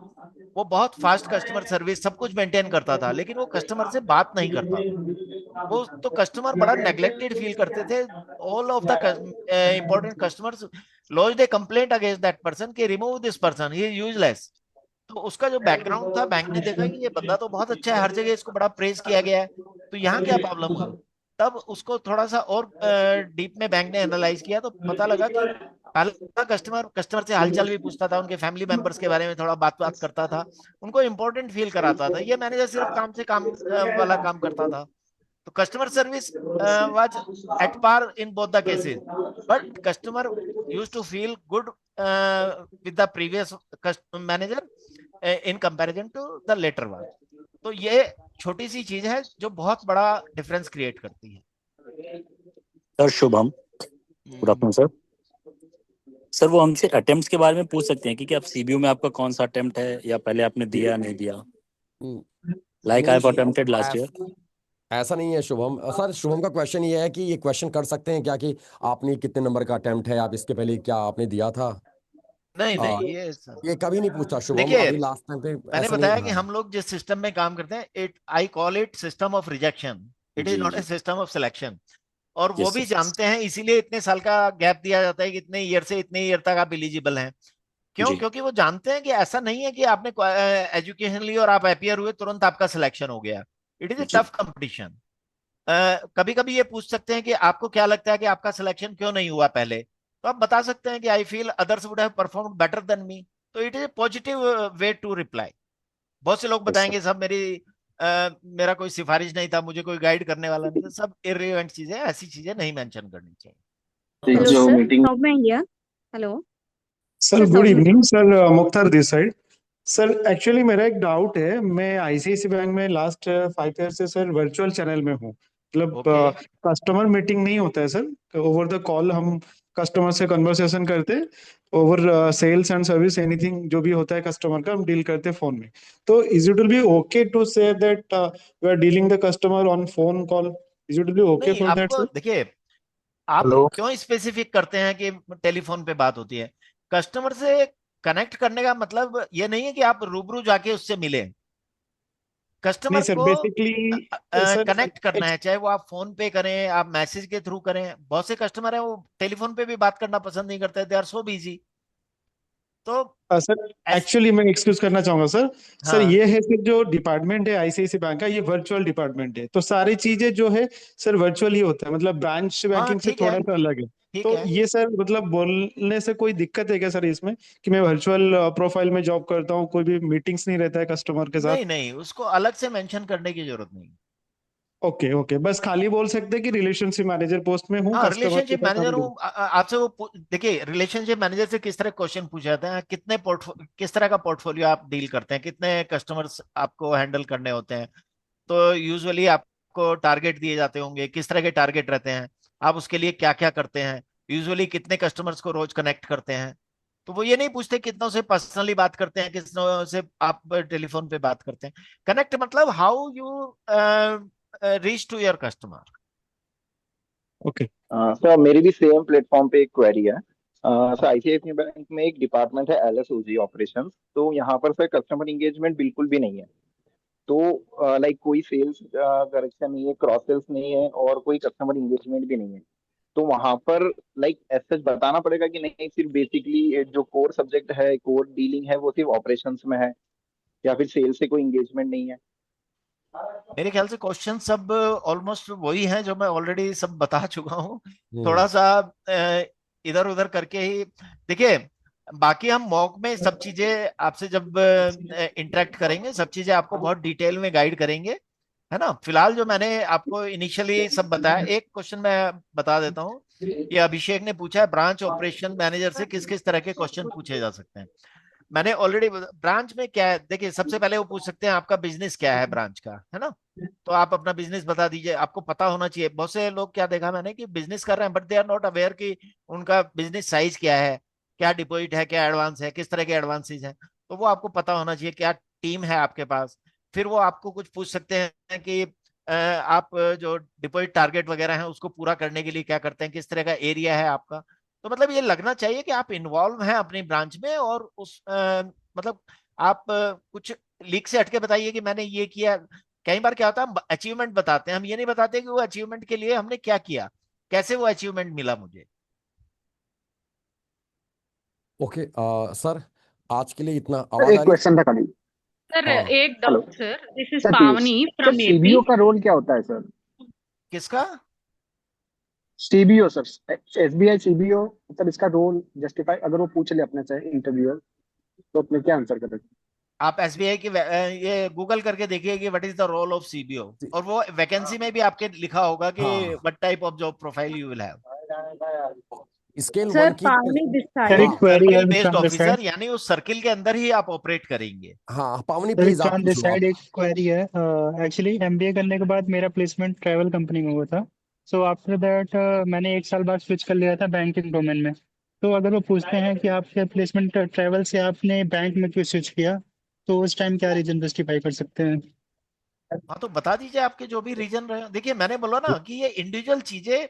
[SPEAKER 1] वो बहुत फास्ट कस्टमर सर्विस सब कुछ मेंटेन करता था, लेकिन वो कस्टमर से बात नहीं करता था। वो तो कस्टमर बड़ा नेग्लेक्टेड फील करते थे। All of the important customers launched a complaint against that person कि remove this person, he is useless. तो उसका जो बैकग्राउंड था, बैंक ने देखा कि ये बंदा तो बहुत अच्छा है, हर जगह इसको बड़ा प्रेज किया गया है, तो यहाँ क्या प्रॉब्लम हुई। तब उसको थोड़ा सा और डीप में बैंक ने एनालाइज किया, तो पता लगा कि पहला कस्टमर से हालचाल भी पूछता था, उनके फैमिली मेंबर्स के बारे में थोड़ा बात करता था, उनको इंपॉर्टेंट फील कराता था। ये मैनेजर सिर्फ काम से काम वाला काम करता था। तो customer service was at par in both the cases, but customer used to feel good with the previous manager in comparison to the latter one. तो ये छोटी सी चीज है जो बहुत बड़ा डिफरेंस क्रिएट करती है।
[SPEAKER 16] Sir Shubham, good afternoon sir. Sir वो हमसे अटेम्प्ट्स के बारे में पूछ सकते हैं कि आप सीबीओ में आपका कौन सा अटेम्प्ट है, या पहले आपने दिया नहीं दिया? Like I have attempted last year.
[SPEAKER 2] ऐसा नहीं है शुभम सर। शुभम का क्वेश्चन ये है कि ये क्वेश्चन कर सकते हैं क्या कि आपने कितने नंबर का अटेम्प्ट है, आप इसके पहले क्या आपने दिया था?
[SPEAKER 1] नहीं
[SPEAKER 2] आ,
[SPEAKER 1] नहीं,
[SPEAKER 2] ये कभी नहीं पूछा शुभम,
[SPEAKER 1] देखिए
[SPEAKER 2] अभी लास्ट टाइम पे
[SPEAKER 1] मैंने
[SPEAKER 2] ऐसा
[SPEAKER 1] बताया
[SPEAKER 2] नहीं।
[SPEAKER 1] कि
[SPEAKER 2] हाँ
[SPEAKER 1] हम लोग जिस सिस्टम में काम करते हैं, it I call it system of rejection, it is
[SPEAKER 2] जी
[SPEAKER 1] नॉट ए
[SPEAKER 2] जी
[SPEAKER 1] सिस्टम ऑफ सिलेक्शन। और वो
[SPEAKER 16] यस
[SPEAKER 1] भी
[SPEAKER 16] सर।
[SPEAKER 1] जानते हैं, इसीलिए इतने साल का गैप दिया जाता है कि इतने ईयर से इतने ईयर तक आप एलिजिबल हैं। क्यों?
[SPEAKER 16] जी
[SPEAKER 1] क्योंकि वो जानते हैं कि ऐसा नहीं है कि आपने एजुकेशन ली और आप अपियर हुए तुरंत आपका सिलेक्शन हो गया। इट इज ए
[SPEAKER 16] जी
[SPEAKER 1] टफ कंपटीशन। कभी कभी ये पूछ सकते हैं कि आपको क्या लगता है कि आपका सिलेक्शन क्यों नहीं हुआ पहले, तो आप बता सकते हैं कि I feel others would have performed better than me. तो it is a positive way to reply. बहुत से लोग
[SPEAKER 16] यस सर।
[SPEAKER 1] बताएंगे सब मेरा कोई सिफारिश नहीं था, मुझे कोई गाइड करने वाला नहीं था, सब इर्रिलेवेंट चीजें, ऐसी चीजें नहीं मेंशन करनी चाहिए।
[SPEAKER 17] हेलो
[SPEAKER 12] जो
[SPEAKER 17] सर,
[SPEAKER 12] मीटिंग
[SPEAKER 17] साउथ में India. Hello
[SPEAKER 18] sir
[SPEAKER 17] sir,
[SPEAKER 18] good
[SPEAKER 17] south में।
[SPEAKER 18] Evening sir, Mukhtar this side. Sir actually मेरा एक डाउट है, मैं आईसीआईसी बैंक में लास्ट 5 ईयर से सर वर्चुअल चैनल में हूँ। मतलब
[SPEAKER 1] ओके।
[SPEAKER 18] कस्टमर मीटिंग नहीं होता है सर, ओवर द कॉल हम कस्टमर से कन्वर्सेशन करते हैं, over sales and service anything जो भी होता है कस्टमर का हम डील करते हैं फोन में। तो is it will be okay to say that we are dealing the customer on phone call? Is it will be okay
[SPEAKER 1] नहीं,
[SPEAKER 18] फॉर दैट
[SPEAKER 1] आपको
[SPEAKER 18] सर?
[SPEAKER 1] देखिए, आप
[SPEAKER 18] हेलो
[SPEAKER 1] क्यों स्पेसिफिक करते हैं कि टेलीफोन पे बात होती है? कस्टमर से कनेक्ट करने का मतलब ये नहीं है कि आप रूबरू जाके उससे मिले।
[SPEAKER 18] नहीं
[SPEAKER 1] कस्टमर
[SPEAKER 18] सर,
[SPEAKER 1] को
[SPEAKER 18] बेसिकली सर
[SPEAKER 1] कनेक्ट करना है, चाहे वो आप फोन पे करें, आप मैसेज के थ्रू करें। बहुत से कस्टमर हैं वो टेलीफोन पे भी बात करना पसंद नहीं करते, दे आर सो बिजी। तो
[SPEAKER 18] सर
[SPEAKER 1] ऐस
[SPEAKER 18] एक्चुअली मैं एक्सक्यूज करना चाहूंगा सर। सर
[SPEAKER 1] हाँ
[SPEAKER 18] ये है कि जो डिपार्टमेंट है आईसीआईसी बैंक का, ये वर्चुअल डिपार्टमेंट है, तो सारी चीजें जो है सर वर्चुअल ही होता है, मतलब ब्रांच
[SPEAKER 1] हाँ,
[SPEAKER 18] बैंकिंग से
[SPEAKER 1] ठीक है,
[SPEAKER 18] थोड़ा सा अलग है।
[SPEAKER 1] ठीक
[SPEAKER 18] तो
[SPEAKER 1] है।
[SPEAKER 18] ये सर मतलब बोलने से कोई दिक्कत है क्या सर इसमें, कि मैं वर्चुअल प्रोफाइल में जॉब करता हूँ, कोई भी मीटिंग्स नहीं रहता है कस्टमर के
[SPEAKER 1] नहीं
[SPEAKER 18] साथ?
[SPEAKER 1] नहीं, उसको अलग से मेंशन करने की जरूरत नहीं।
[SPEAKER 18] ओके ओके, बस खाली बोल सकते हैं कि रिलेशनशिप मैनेजर पोस्ट में हूँ,
[SPEAKER 1] हाँ,
[SPEAKER 18] कस्टमर के
[SPEAKER 1] रिलेशनशिप
[SPEAKER 18] साथ
[SPEAKER 1] मैनेजर
[SPEAKER 18] हम
[SPEAKER 1] हूँ। आपसे वो देखिए, रिलेशनशिप मैनेजर से किस तरह क्वेश्चन पूछे जाते हैं, किस तरह का पोर्टफोलियो आप डील करते हैं, कितने कस्टमर्स आपको हैंडल करने होते हैं। तो यूजुअली आपको टारगेट दिए जाते होंगे, किस तरह के टारगेट रहते हैं, आप उसके लिए क्या क्या करते हैं, यूजुअली कितने कस्टमर्स को रोज कनेक्ट करते हैं। तो वो ये नहीं पूछते कितनों से पर्सनली बात करते हैं, कितनों से आप टेलीफोन पे बात करते हैं। कनेक्ट मतलब how you reach to your customer.
[SPEAKER 18] Okay.
[SPEAKER 19] Sir मेरी भी सेम प्लेटफॉर्म पे एक क्वेरी है। सर आईसीआईसीआई बैंक में एक डिपार्टमेंट है एलएसओजी ऑपरेशंस, तो यहाँ पर सर कस्टमर इंगेजमेंट बिल्कुल भी नहीं है। तो लाइक कोई सेल्स करेक्शन नहीं है, क्रॉस सेल्स नहीं है, और कोई कस्टमर इंगेजमेंट भी नहीं है। तो वहां पर लाइक एज सच बताना पड़ेगा कि नहीं, सिर्फ बेसिकली जो कोर सब्जेक्ट है, कोर डीलिंग है, वो सिर्फ ऑपरेशंस में है, या फिर सेल्स से कोई इंगेजमेंट नहीं है?
[SPEAKER 1] मेरे ख्याल से क्वेश्चन सब ऑलमोस्ट वही हैं जो मैं ऑलरेडी सब बता चुका हूँ।
[SPEAKER 2] हम्म
[SPEAKER 1] थोड़ा सा इधर उधर करके ही देखिए, बाकी हम मॉक में सब चीजें आपसे जब इंटरेक्ट करेंगे, सब चीजें आपको बहुत डिटेल में गाइड करेंगे, है ना। फिलहाल जो मैंने आपको इनिशियली सब बताया, एक क्वेश्चन मैं बता देता हूँ। ये अभिषेक ने पूछा है ब्रांच ऑपरेशन मैनेजर से किस किस तरह के क्वेश्चन पूछे जा सकते हैं। मैंने ऑलरेडी, ब्रांच में क्या है, देखिए सबसे पहले वो पूछ सकते हैं आपका बिजनेस क्या है ब्रांच का, है ना। तो आप अपना बिजनेस बता दीजिए, आपको पता होना चाहिए। बहुत से लोग क्या देखा मैंने कि बिजनेस कर रहे हैं but they are not aware कि उनका बिजनेस साइज क्या है, क्या डिपॉजिट है, क्या एडवांस है, किस तरह के एडवांसेज हैं। तो वो आपको पता होना चाहिए, क्या टीम है आपके पास। फिर वो आपको कुछ पूछ सकते हैं कि आप जो डिपॉजिट टारगेट वगैरह है उसको पूरा करने के लिए क्या करते हैं, किस तरह का एरिया है आपका। तो मतलब ये लगना चाहिए कि आप इन्वॉल्व हैं अपनी ब्रांच में, और उस मतलब आप कुछ लीक से हटके बताइए कि मैंने ये किया। कई बार क्या होता है हम अचीवमेंट बताते हैं, हम ये नहीं बताते कि वो अचीवमेंट के लिए हमने क्या किया, कैसे वो अचीवमेंट मिला मुझे।
[SPEAKER 2] ओके सर, आज के लिए इतना।
[SPEAKER 17] सर
[SPEAKER 2] आवाज
[SPEAKER 17] एक
[SPEAKER 2] आ रही
[SPEAKER 17] क्वेश्चन था खाली।
[SPEAKER 20] सर
[SPEAKER 2] है? हाँ।
[SPEAKER 20] एक
[SPEAKER 17] hello
[SPEAKER 20] doubt sir, this is
[SPEAKER 17] sir Piyush
[SPEAKER 20] पावनी
[SPEAKER 17] सर,
[SPEAKER 20] फ्रॉम एपी।
[SPEAKER 17] सीबीओ का रोल क्या होता है सर?
[SPEAKER 1] किसका?
[SPEAKER 17] CBO sir, SBI CBO, sir इसका रोल जस्टिफाई अगर वो पूछ ले अपने से इंटरव्यूअर, तो अपने क्या आंसर करेंगे?
[SPEAKER 1] आप एसबीआई की ये गूगल करके देखिए कि what is the role of CBO, और वो वैकेंसी में भी आपके लिखा होगा कि
[SPEAKER 2] हाँ,
[SPEAKER 1] what type of job profile you will have.
[SPEAKER 2] Scale
[SPEAKER 20] sir
[SPEAKER 2] 1 की।
[SPEAKER 20] पावनी दिस
[SPEAKER 11] सर एक
[SPEAKER 20] साइड।
[SPEAKER 2] हाँ
[SPEAKER 11] क्वेरी है
[SPEAKER 1] circle based
[SPEAKER 11] from this side.
[SPEAKER 1] Officer, यानी उस सर्किल के अंदर ही आप ऑपरेट करेंगे।
[SPEAKER 2] हाँ, पावनी
[SPEAKER 11] सर एक
[SPEAKER 2] प्लीज आप
[SPEAKER 11] फ्रॉम दिस
[SPEAKER 2] पूछो
[SPEAKER 11] साइड
[SPEAKER 2] आप।
[SPEAKER 11] एक क्वेरी है। एक्चुअली एमबीए करने के बाद मेरा प्लेसमेंट ट्रैवल कंपनी में हुआ था। सो आफ्टर दैट मैंने एक साल बाद स्विच कर लिया था बैंकिंग डोमेन में। तो अगर वो पूछते हैं कि आपके प्लेसमेंट ट्रैवल से आपने बैंक में क्यों स्विच किया, तो उस टाइम क्या रीजन जस्टिफाई कर सकते हैं?
[SPEAKER 1] हाँ तो बता दीजिए आपके जो भी रीजन रहे। देखिए मैंने बोला ना कि ये इंडिविजुअल चीजें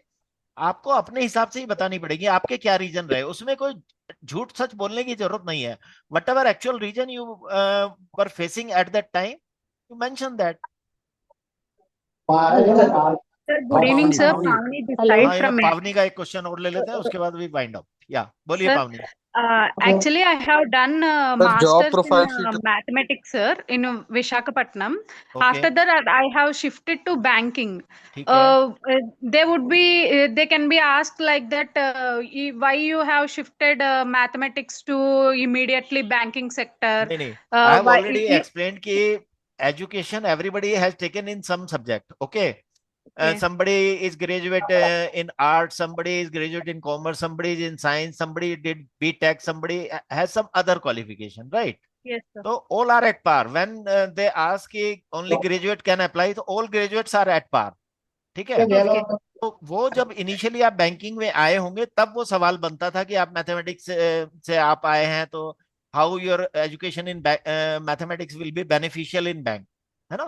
[SPEAKER 1] आपको अपने हिसाब से ही बतानी पड़ेगी, आपके क्या रीजन रहे, उसमें कोई झूठ सच बोलने की जरूरत नहीं है। Whatever actual reason you were facing at that time, you mention that.
[SPEAKER 20] Sir
[SPEAKER 2] हाँ
[SPEAKER 20] good evening
[SPEAKER 2] Pavani
[SPEAKER 20] sir,
[SPEAKER 2] Pavani
[SPEAKER 20] Pavani this
[SPEAKER 5] hello
[SPEAKER 20] side
[SPEAKER 1] हाँ, ये
[SPEAKER 20] फ्रॉम
[SPEAKER 1] पावनी का एक क्वेश्चन और ले लेते हैं, उसके बाद भी वाइंड अप। या बोलिए
[SPEAKER 20] Sir,
[SPEAKER 1] पावनी।
[SPEAKER 20] actually, I have done
[SPEAKER 21] sir job
[SPEAKER 20] masters in
[SPEAKER 21] profile sheet.
[SPEAKER 20] mathematics, sir, in Visakhapatnam.
[SPEAKER 1] Okay,
[SPEAKER 20] After that, I have shifted to banking.
[SPEAKER 1] ठीक है।
[SPEAKER 20] They would be, they can be asked like that, why you have shifted mathematics to immediately banking sector?
[SPEAKER 1] नहीं नहीं, I have
[SPEAKER 20] Why?
[SPEAKER 1] Already explained कि education everybody has taken in some subject, okay.
[SPEAKER 20] Okay.
[SPEAKER 1] Somebody is graduate in art, somebody is graduate in commerce, somebody is in science, somebody did BTech, somebody has some other qualification, right?
[SPEAKER 20] Yes, sir.
[SPEAKER 1] So all are at par. When they ask कि only graduate can apply, तो all graduates are at par, ठीक है।
[SPEAKER 20] Okay.
[SPEAKER 1] तो वो जब initially आप banking में आए होंगे तब वो सवाल बनता था कि आप मैथमेटिक्स से आप आए हैं, तो how your education in mathematics will be beneficial in bank, है ना।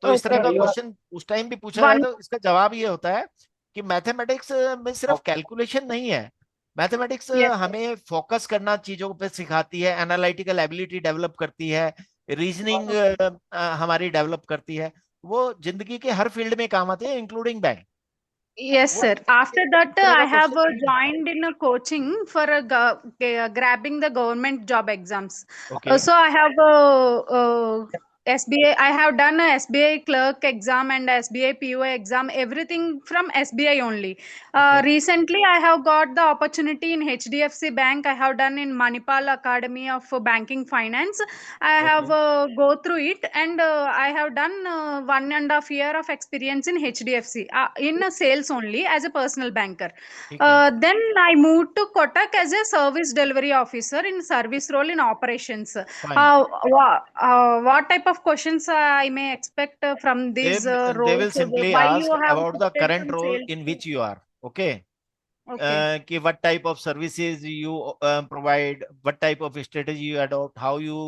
[SPEAKER 1] तो इस तरह का
[SPEAKER 20] Okay.
[SPEAKER 1] क्वेश्चन उस टाइम भी पूछा जाए
[SPEAKER 20] One.
[SPEAKER 1] तो इसका जवाब ये होता है कि मैथमेटिक्स में सिर्फ कैलकुलेशन नहीं है। Mathematics
[SPEAKER 20] Yes, sir.
[SPEAKER 1] हमें फोकस करना चीजों पे सिखाती है, एनालिटिकल एबिलिटी डेवलप करती है, रीजनिंग हमारी डेवलप करती है। वो जिंदगी के हर फील्ड में काम आते हैं इंक्लूडिंग बैंक।
[SPEAKER 20] Yes,
[SPEAKER 1] वो
[SPEAKER 20] sir. After
[SPEAKER 1] इस
[SPEAKER 20] that,
[SPEAKER 1] तरह का
[SPEAKER 20] I have
[SPEAKER 1] question.
[SPEAKER 20] joined in a coaching for grabbing the government job exams.
[SPEAKER 1] Okay,
[SPEAKER 20] So I have SBA. I have done a SBA clerk exam and SBA POA exam. Everything from SBI only.
[SPEAKER 1] Okay,
[SPEAKER 20] Recently, I have got the opportunity in HDFC Bank. I have done in Manipal Academy of Banking Finance. I have
[SPEAKER 1] okay,
[SPEAKER 20] go through it, and I have done 1.5 year of experience in HDFC in sales only as a personal banker.
[SPEAKER 1] ठीक है,
[SPEAKER 20] Then I moved to Kotak as a service delivery officer in service role in operations.
[SPEAKER 1] Fine.
[SPEAKER 20] What type of questions I may expect from these
[SPEAKER 1] They will
[SPEAKER 20] roles?
[SPEAKER 1] simply
[SPEAKER 20] Why
[SPEAKER 1] ask
[SPEAKER 20] you have
[SPEAKER 1] about the
[SPEAKER 20] shifted
[SPEAKER 1] current
[SPEAKER 20] from
[SPEAKER 1] role
[SPEAKER 20] sales
[SPEAKER 1] in
[SPEAKER 20] to?
[SPEAKER 1] which you are, okay।
[SPEAKER 20] Okay.
[SPEAKER 1] कि what type of services you provide, what type of strategy you adopt, how you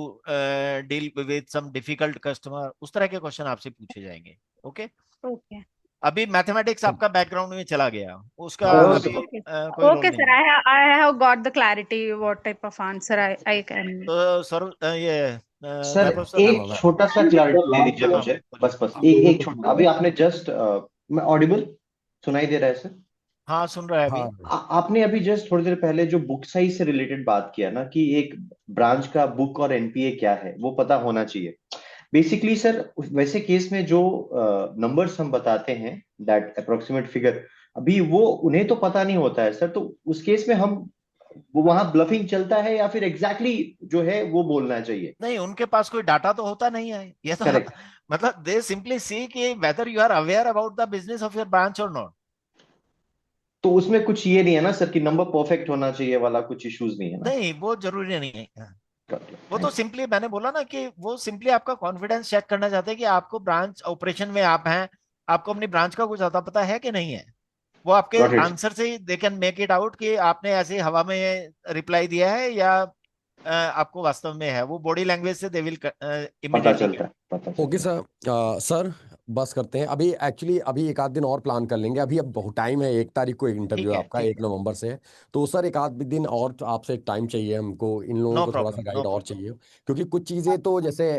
[SPEAKER 1] deal with some difficult customer, उस तरह के question आपसे पूछे जाएंगे, okay.
[SPEAKER 20] Okay.
[SPEAKER 1] अभी mathematics आपका background में चला गया, उसका
[SPEAKER 17] हाँ
[SPEAKER 1] अभी
[SPEAKER 17] सर।
[SPEAKER 20] Okay.
[SPEAKER 1] कोई रोल
[SPEAKER 20] Okay,
[SPEAKER 1] नहीं
[SPEAKER 20] sir.
[SPEAKER 1] है।
[SPEAKER 20] I have got the clarity. What type of answer I can.
[SPEAKER 1] तो सर ये
[SPEAKER 6] सर
[SPEAKER 1] वैभव सर
[SPEAKER 6] एक छोटा सा क्लैरिटी दे दीजिए
[SPEAKER 1] हाँ
[SPEAKER 6] मुझे,
[SPEAKER 1] बोलिए।
[SPEAKER 6] बस बस एक छोटा। अभी आपने जस्ट, मैं ऑडिबल सुनाई दे रहा है सर?
[SPEAKER 1] हाँ सुन रहा है अभी।
[SPEAKER 2] हाँ
[SPEAKER 6] आपने अभी जस्ट थोड़ी देर पहले जो बुक साइज से रिलेटेड बात किया ना, कि एक ब्रांच का बुक और एनपीए क्या है वो पता होना चाहिए। बेसिकली सर वैसे केस में जो नंबर्स हम बताते हैं, दैट अप्रोक्सीमेट फिगर, अभी वो उन्हें तो पता नहीं होता है सर। तो उस केस में हम वो वहां ब्लफिंग चलता है या फिर एग्जैक्टली जो है वो बोलना चाहिए?
[SPEAKER 1] नहीं, उनके पास कोई डाटा तो होता नहीं है, ये तो
[SPEAKER 6] करेक्ट।
[SPEAKER 1] मतलब दे सिंपली सी कि whether you are aware about the business of your branch और नॉट।
[SPEAKER 6] तो उसमें कुछ ये नहीं है ना सर कि नंबर परफेक्ट होना चाहिए वाला कुछ इश्यूज नहीं है ना?
[SPEAKER 1] नहीं, वो जरूरी नहीं है। वो तो सिंपली मैंने बोला ना कि वो सिंपली आपका कॉन्फिडेंस चेक करना चाहते हैं कि आपको ब्रांच ऑपरेशन में आप हैं, आपको अपनी ब्रांच का कुछ आता पता है कि नहीं है। वो आपके
[SPEAKER 6] Got it.
[SPEAKER 1] आंसर से ही they can make it out कि आपने ऐसे हवा में रिप्लाई दिया है या आपको वास्तव में है। वो बॉडी लैंग्वेज से दे विल
[SPEAKER 6] पता
[SPEAKER 1] इमीडिएटली
[SPEAKER 6] चलता है, पता चलता
[SPEAKER 2] ओके
[SPEAKER 6] है।
[SPEAKER 2] सर। सर बस करते हैं अभी, एक्चुअली अभी एक आध दिन और प्लान कर लेंगे, अभी अब बहुत टाइम है, 1 तारीख को इंटरव्यू
[SPEAKER 1] ठीक
[SPEAKER 2] है
[SPEAKER 1] है,
[SPEAKER 2] आपका,
[SPEAKER 1] ठीक
[SPEAKER 2] 1 नवंबर से है। तो सर एक आध दिन और तो आपसे टाइम चाहिए हमको, इन लोगों
[SPEAKER 1] नो
[SPEAKER 2] को थोड़ा सा
[SPEAKER 1] प्रॉब्लम, नो
[SPEAKER 2] गाइड और
[SPEAKER 1] प्रॉब्लम।
[SPEAKER 2] चाहिए, क्योंकि कुछ चीज़ें तो जैसे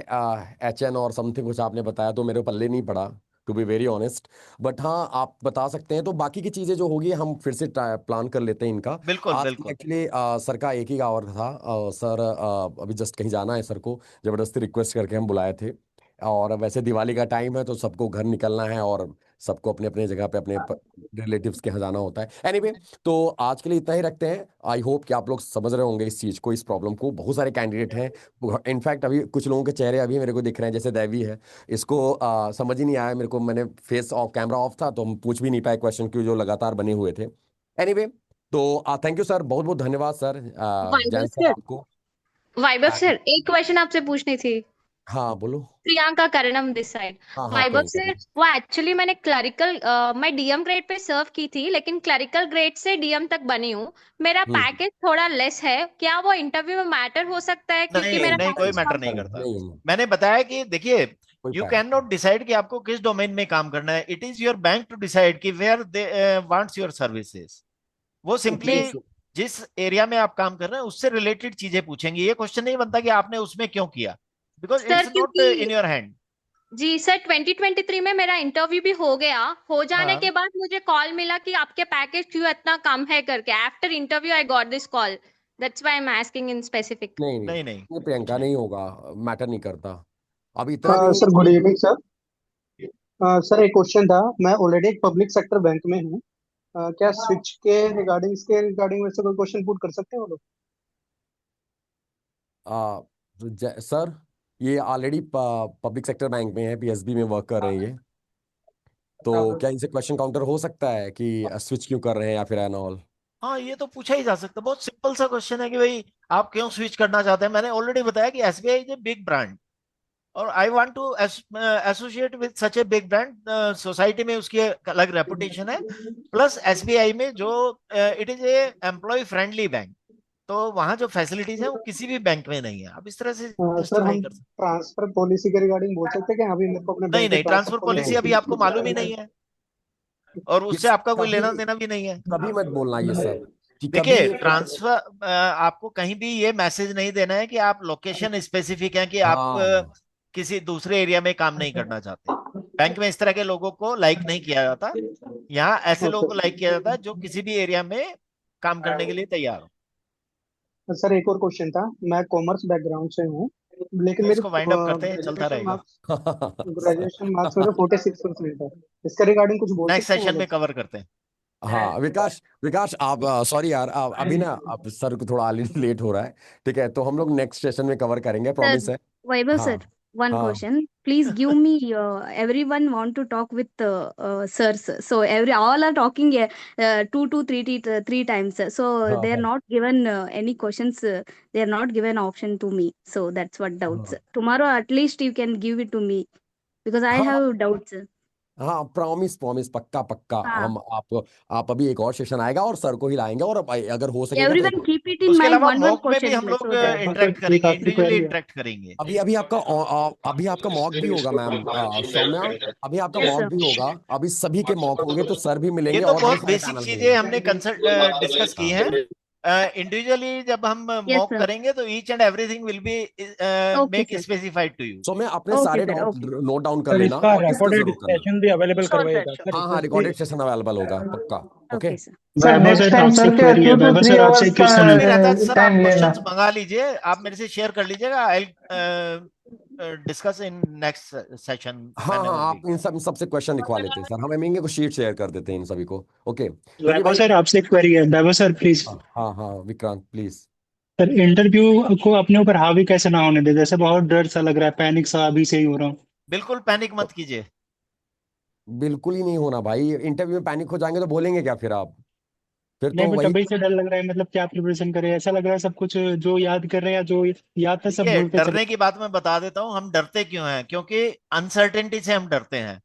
[SPEAKER 2] HN और समथिंग कुछ आपने बताया तो मेरे पल्ले नहीं पड़ा, to be very honest. But हाँ आप बता सकते हैं, तो बाकी की चीज़ें जो होगी हम फिर से प्लान कर लेते हैं इनका।
[SPEAKER 1] बिल्कुल
[SPEAKER 2] आज
[SPEAKER 1] बिल्कुल।
[SPEAKER 2] एक्चुअली सर का एक ही आवर था, सर अभी जस्ट कहीं जाना है, सर को ज़बरदस्ती रिक्वेस्ट करके हम बुलाए थे। और वैसे दिवाली का टाइम है तो सबको घर निकलना है और सबको अपने अपने जगह पे अपने रिलेटिव्स के यहाँ जाना होता है। एनीवे, तो आज के लिए इतना ही रखते हैं। आई होप कि आप लोग समझ रहे होंगे इस चीज़ को, इस प्रॉब्लम को। बहुत सारे कैंडिडेट हैं, इनफैक्ट अभी कुछ लोगों के चेहरे अभी मेरे को दिख रहे हैं, जैसे दैवी है, इसको समझ ही नहीं आया मेरे को, मैंने फेस ऑफ कैमरा ऑफ था तो हम पूछ भी नहीं पाए क्वेश्चन, क्यों जो लगातार बने हुए थे। एनीवे, तो थैंक यू सर, बहुत बहुत धन्यवाद सर,
[SPEAKER 21] वैभव
[SPEAKER 2] जैन सर
[SPEAKER 21] सर,
[SPEAKER 2] आपको।
[SPEAKER 21] वैभव सर एक क्वेश्चन आपसे पूछनी थी।
[SPEAKER 2] हाँ बोलो।
[SPEAKER 21] Priyanka Karanam this side.
[SPEAKER 2] हाँ हाँ
[SPEAKER 21] वैभव
[SPEAKER 2] प्रियंका
[SPEAKER 21] सर,
[SPEAKER 2] जी।
[SPEAKER 21] वो एक्चुअली मैंने क्लरिकल, मैं डीएम ग्रेड पे सर्व की थी, लेकिन क्लरिकल ग्रेड से डीएम तक बनी हूँ। मेरा पैकेज थोड़ा लेस है, क्या वो इंटरव्यू में मैटर हो सकता है, क्योंकि
[SPEAKER 1] नहीं
[SPEAKER 21] मेरा
[SPEAKER 1] नहीं, कोई
[SPEAKER 21] पैकेज
[SPEAKER 1] मैटर
[SPEAKER 21] कम
[SPEAKER 1] नहीं
[SPEAKER 21] है?
[SPEAKER 1] करता।
[SPEAKER 2] नहीं
[SPEAKER 1] मैंने बताया कि देखिए,
[SPEAKER 2] कोई
[SPEAKER 1] यू
[SPEAKER 2] फायदा
[SPEAKER 1] कैन नॉट डिसाइड कि आपको किस डोमेन में काम करना है। It is your bank to decide कि where they wants your services. वो सिंपली
[SPEAKER 21] जी
[SPEAKER 1] जिस एरिया में आप काम कर रहे हैं उससे रिलेटेड चीजें पूछेंगे। ये क्वेश्चन नहीं बनता कि आपने उसमें क्यों किया, बिकॉज
[SPEAKER 21] सर,
[SPEAKER 1] इट्स नॉट
[SPEAKER 21] क्योंकि
[SPEAKER 1] इन योर हैंड।
[SPEAKER 21] जी सर 2023 में मेरा इंटरव्यू भी हो गया, हो जाने
[SPEAKER 1] हाँ,
[SPEAKER 21] के बाद मुझे कॉल मिला कि आपके पैकेज क्यों इतना कम है करके। After interview I got this call, that's why I am asking in specific.
[SPEAKER 2] नहीं नहीं,
[SPEAKER 1] नहीं नहीं।
[SPEAKER 2] ये प्रियंका नहीं होगा, मैटर नहीं करता। अब इतना नहीं है
[SPEAKER 11] सर गुड
[SPEAKER 2] कि
[SPEAKER 11] इवनिंग सर। सर एक क्वेश्चन था। मैं ऑलरेडी एक पब्लिक सेक्टर बैंक में हूँ। क्या स्विच के रिगार्डिंग मेरे से कोई क्वेश्चन पुट कर सकते हैं वो लोग?
[SPEAKER 2] सर ये ऑलरेडी पब्लिक सेक्टर बैंक में है, PSB में वर्क कर रहे हैं ये, तो क्या इनसे क्वेश्चन काउंटर हो सकता है कि स्विच क्यों कर रहे हैं या फिर एन ऑल?
[SPEAKER 1] हाँ, ये तो पूछा ही जा सकता है। बहुत सिंपल सा क्वेश्चन है कि भाई आप क्यों स्विच करना चाहते हैं। मैंने ऑलरेडी बताया कि SBI is a big brand और I want to associate with such a big brand. Society में उसकी एक अलग रेपुटेशन है, प्लस एसबीआई में जो it is a employ friendly bank, तो वहां जो फैसिलिटीज है वो किसी भी बैंक में नहीं है। आप इस तरह से
[SPEAKER 11] सर
[SPEAKER 1] जस्टिफाई
[SPEAKER 11] हम
[SPEAKER 1] कर सकते
[SPEAKER 11] ट्रांसफर पॉलिसी के रिगार्डिंग बोल सकते हैं कि अभी मेरे को अपने
[SPEAKER 1] नहीं
[SPEAKER 11] बैंक में
[SPEAKER 1] नहीं,
[SPEAKER 11] ट्रांसफर
[SPEAKER 1] ट्रांसफर पॉलिसी अभी आपको मालूम ही
[SPEAKER 11] पॉलिसी?
[SPEAKER 1] नहीं है और उससे
[SPEAKER 2] इस
[SPEAKER 1] आपका कोई
[SPEAKER 2] कभी
[SPEAKER 1] लेना देना भी नहीं है।
[SPEAKER 2] कभी मत बोलना ये सब कि कभी
[SPEAKER 1] देखिए,
[SPEAKER 2] ये
[SPEAKER 1] ट्रांसफर आपको कहीं भी ये मैसेज नहीं देना है कि आप लोकेशन स्पेसिफिक हैं, कि आप
[SPEAKER 2] हाँ
[SPEAKER 1] किसी दूसरे एरिया में काम नहीं करना चाहते। बैंक में इस तरह के लोगों को लाइक नहीं किया जाता। यहाँ ऐसे लोगों को लाइक किया जाता है जो किसी भी एरिया में काम करने के लिए तैयार हो।
[SPEAKER 11] सर एक और क्वेश्चन था। मैं कॉमर्स बैकग्राउंड से हूँ, लेकिन
[SPEAKER 1] तो
[SPEAKER 11] मेरे
[SPEAKER 1] इसको वाइंड अप करते हैं, चलता रहेगा।
[SPEAKER 11] ग्रेजुएशन मार्क्स मेरे 46% है। इसके रिगार्डिंग कुछ बोल
[SPEAKER 1] नेक्स्ट
[SPEAKER 11] सकते हैं वो
[SPEAKER 1] सेशन में
[SPEAKER 11] लोग?
[SPEAKER 1] कवर करते हैं।
[SPEAKER 2] हाँ विकास, विकास आप सॉरी यार, अभी ना अब सर को थोड़ा लेट हो रहा है, ठीक है, तो हम लोग नेक्स्ट सेशन में कवर करेंगे,
[SPEAKER 21] Sir,
[SPEAKER 2] प्रॉमिस है।
[SPEAKER 21] Vaibhav
[SPEAKER 2] हाँ
[SPEAKER 21] sir, one
[SPEAKER 2] हाँ
[SPEAKER 21] question. Please give me. Everyone want to talk with sirs. So all are talking 2 to 3 times. So
[SPEAKER 2] हाँ
[SPEAKER 21] they are
[SPEAKER 2] हाँ
[SPEAKER 21] not given any questions. They are not given option to me. So that's what doubts.
[SPEAKER 2] हाँ
[SPEAKER 21] Tomorrow at least you can give it to me because I
[SPEAKER 2] हाँ
[SPEAKER 21] have doubts.
[SPEAKER 2] हाँ, promise promise, पक्का पक्का।
[SPEAKER 21] हाँ.
[SPEAKER 2] हम आप अभी एक और सेशन आएगा और सर को ही लाएंगे, और अगर हो सकेगा तो एक
[SPEAKER 21] Everyone keep it in
[SPEAKER 1] उसके
[SPEAKER 21] mind.
[SPEAKER 1] अलावा
[SPEAKER 21] One
[SPEAKER 1] मॉक में भी
[SPEAKER 21] question
[SPEAKER 1] हम लोग
[SPEAKER 21] so that.
[SPEAKER 1] इंटरेक्ट
[SPEAKER 11] सर एक
[SPEAKER 1] करेंगे,
[SPEAKER 11] आखिरी
[SPEAKER 1] इंडिविजुअली
[SPEAKER 11] क्वेरी है।
[SPEAKER 1] इंटरेक्ट करेंगे।
[SPEAKER 2] अभी अभी आपका मॉक भी होगा मैम, सौम्या, अभी आपका
[SPEAKER 21] Yes
[SPEAKER 2] मॉक
[SPEAKER 21] sir.
[SPEAKER 2] भी होगा, अभी सभी के मॉक होंगे, तो सर भी
[SPEAKER 1] ये
[SPEAKER 2] मिलेंगे
[SPEAKER 1] तो
[SPEAKER 2] और बहुत
[SPEAKER 1] बहुत
[SPEAKER 2] सारे
[SPEAKER 1] बेसिक
[SPEAKER 2] पैनल
[SPEAKER 1] चीजें
[SPEAKER 2] मिलेंगे।
[SPEAKER 1] हमने कंसल्ट डिस्कस की
[SPEAKER 2] हाँ
[SPEAKER 1] हैं। इंडिविजुअली जब हम
[SPEAKER 21] Yes
[SPEAKER 1] मॉक
[SPEAKER 21] sir.
[SPEAKER 1] करेंगे तो each and everything will be
[SPEAKER 21] Okay
[SPEAKER 1] make
[SPEAKER 21] sir.
[SPEAKER 1] Specified to you.
[SPEAKER 2] So मैं अपने
[SPEAKER 21] Okay
[SPEAKER 2] सारे
[SPEAKER 21] sir.
[SPEAKER 2] Doubt
[SPEAKER 21] Okay.
[SPEAKER 2] Note down कर
[SPEAKER 8] सर
[SPEAKER 2] लेना
[SPEAKER 8] इसका
[SPEAKER 2] और डिस्कस
[SPEAKER 8] रिकॉर्डेड
[SPEAKER 2] जरूर करना।
[SPEAKER 8] सेशन भी अवेलेबल
[SPEAKER 21] Sure sir.
[SPEAKER 8] करवाइएगा
[SPEAKER 21] Sure.
[SPEAKER 8] सर
[SPEAKER 2] हाँ हाँ,
[SPEAKER 8] इसमें
[SPEAKER 2] रिकॉर्डेड सेशन अवेलेबल होगा पक्का। Okay
[SPEAKER 21] Okay sir.
[SPEAKER 10] Sir
[SPEAKER 18] Vaibhav
[SPEAKER 10] next
[SPEAKER 18] sir
[SPEAKER 10] time
[SPEAKER 18] आपसे
[SPEAKER 10] सर
[SPEAKER 18] एक
[SPEAKER 10] क्या
[SPEAKER 18] क्वेरी है,
[SPEAKER 10] 2 to
[SPEAKER 18] वैभव
[SPEAKER 10] 3
[SPEAKER 18] सर आपसे
[SPEAKER 10] आवर्स
[SPEAKER 18] एक
[SPEAKER 10] का
[SPEAKER 18] क्वेश्चन
[SPEAKER 1] भी रहता है तो सर आप
[SPEAKER 10] टाइम लेना।
[SPEAKER 1] क्वेश्चंस मंगा लीजिए, आप मेरे से शेयर कर लीजिएगा। I discuss in next session.
[SPEAKER 2] हाँ हाँ, आप इन सबसे क्वेश्चन लिखवा लेते हैं सर, हम एमिंगे को शीट शेयर कर देते हैं इन सभी को। ओके, क्योंकि
[SPEAKER 3] वैभव
[SPEAKER 2] भाई
[SPEAKER 3] सर आपसे एक क्वेरी है, वैभव सर प्लीज।
[SPEAKER 2] हाँ हाँ विक्रांत प्लीज।
[SPEAKER 3] सर इंटरव्यू को अपने ऊपर हावी कैसे ना होने दे, जैसे बहुत डर सा लग रहा है, पैनिक सा अभी से ही हो रहा हूँ।
[SPEAKER 1] बिल्कुल पैनिक मत कीजिए।
[SPEAKER 2] बिल्कुल ही नहीं होना भाई, इंटरव्यू में पैनिक हो जाएंगे तो बोलेंगे क्या फिर आप? फिर
[SPEAKER 3] नहीं
[SPEAKER 2] तो
[SPEAKER 3] बट
[SPEAKER 2] वही।
[SPEAKER 3] अभी से डर लग रहा है, मतलब क्या प्रिपरेशन करें, ऐसा लग रहा है सब कुछ जो याद कर रहे हैं या जो याद था सब
[SPEAKER 1] देखिए,
[SPEAKER 3] भूलते चले।
[SPEAKER 1] डरने की बात मैं बता देता हूं, हम डरते क्यों हैं, क्योंकि अनसर्टेनिटी से हम डरते हैं।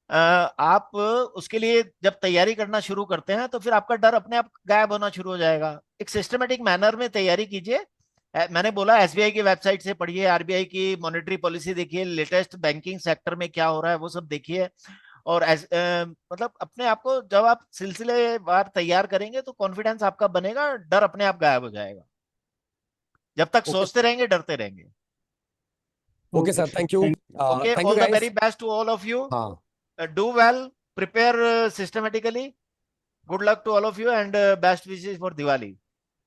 [SPEAKER 1] आप उसके लिए जब तैयारी करना शुरू करते हैं तो फिर आपका डर अपने आप गायब होना शुरू हो जाएगा। एक सिस्टमेटिक मैनर में तैयारी कीजिए। मैंने बोला एसबीआई की वेबसाइट से पढ़िए, आरबीआई की मॉनेटरी पॉलिसी देखिए, लेटेस्ट बैंकिंग सेक्टर में क्या हो रहा है वो सब देखिए। और मतलब अपने आप को जब आप सिलसिलेवार तैयार करेंगे तो कॉन्फिडेंस आपका बनेगा, डर अपने आप गायब हो जाएगा। जब तक सोचते रहेंगे डरते रहेंगे।
[SPEAKER 2] Okay sir, thank you.
[SPEAKER 1] Okay,
[SPEAKER 2] thank you
[SPEAKER 1] all the very
[SPEAKER 2] guys.
[SPEAKER 1] Best to all of you.
[SPEAKER 2] हाँ
[SPEAKER 1] Do well, prepare systematically. Good luck to all of you and best wishes for Diwali.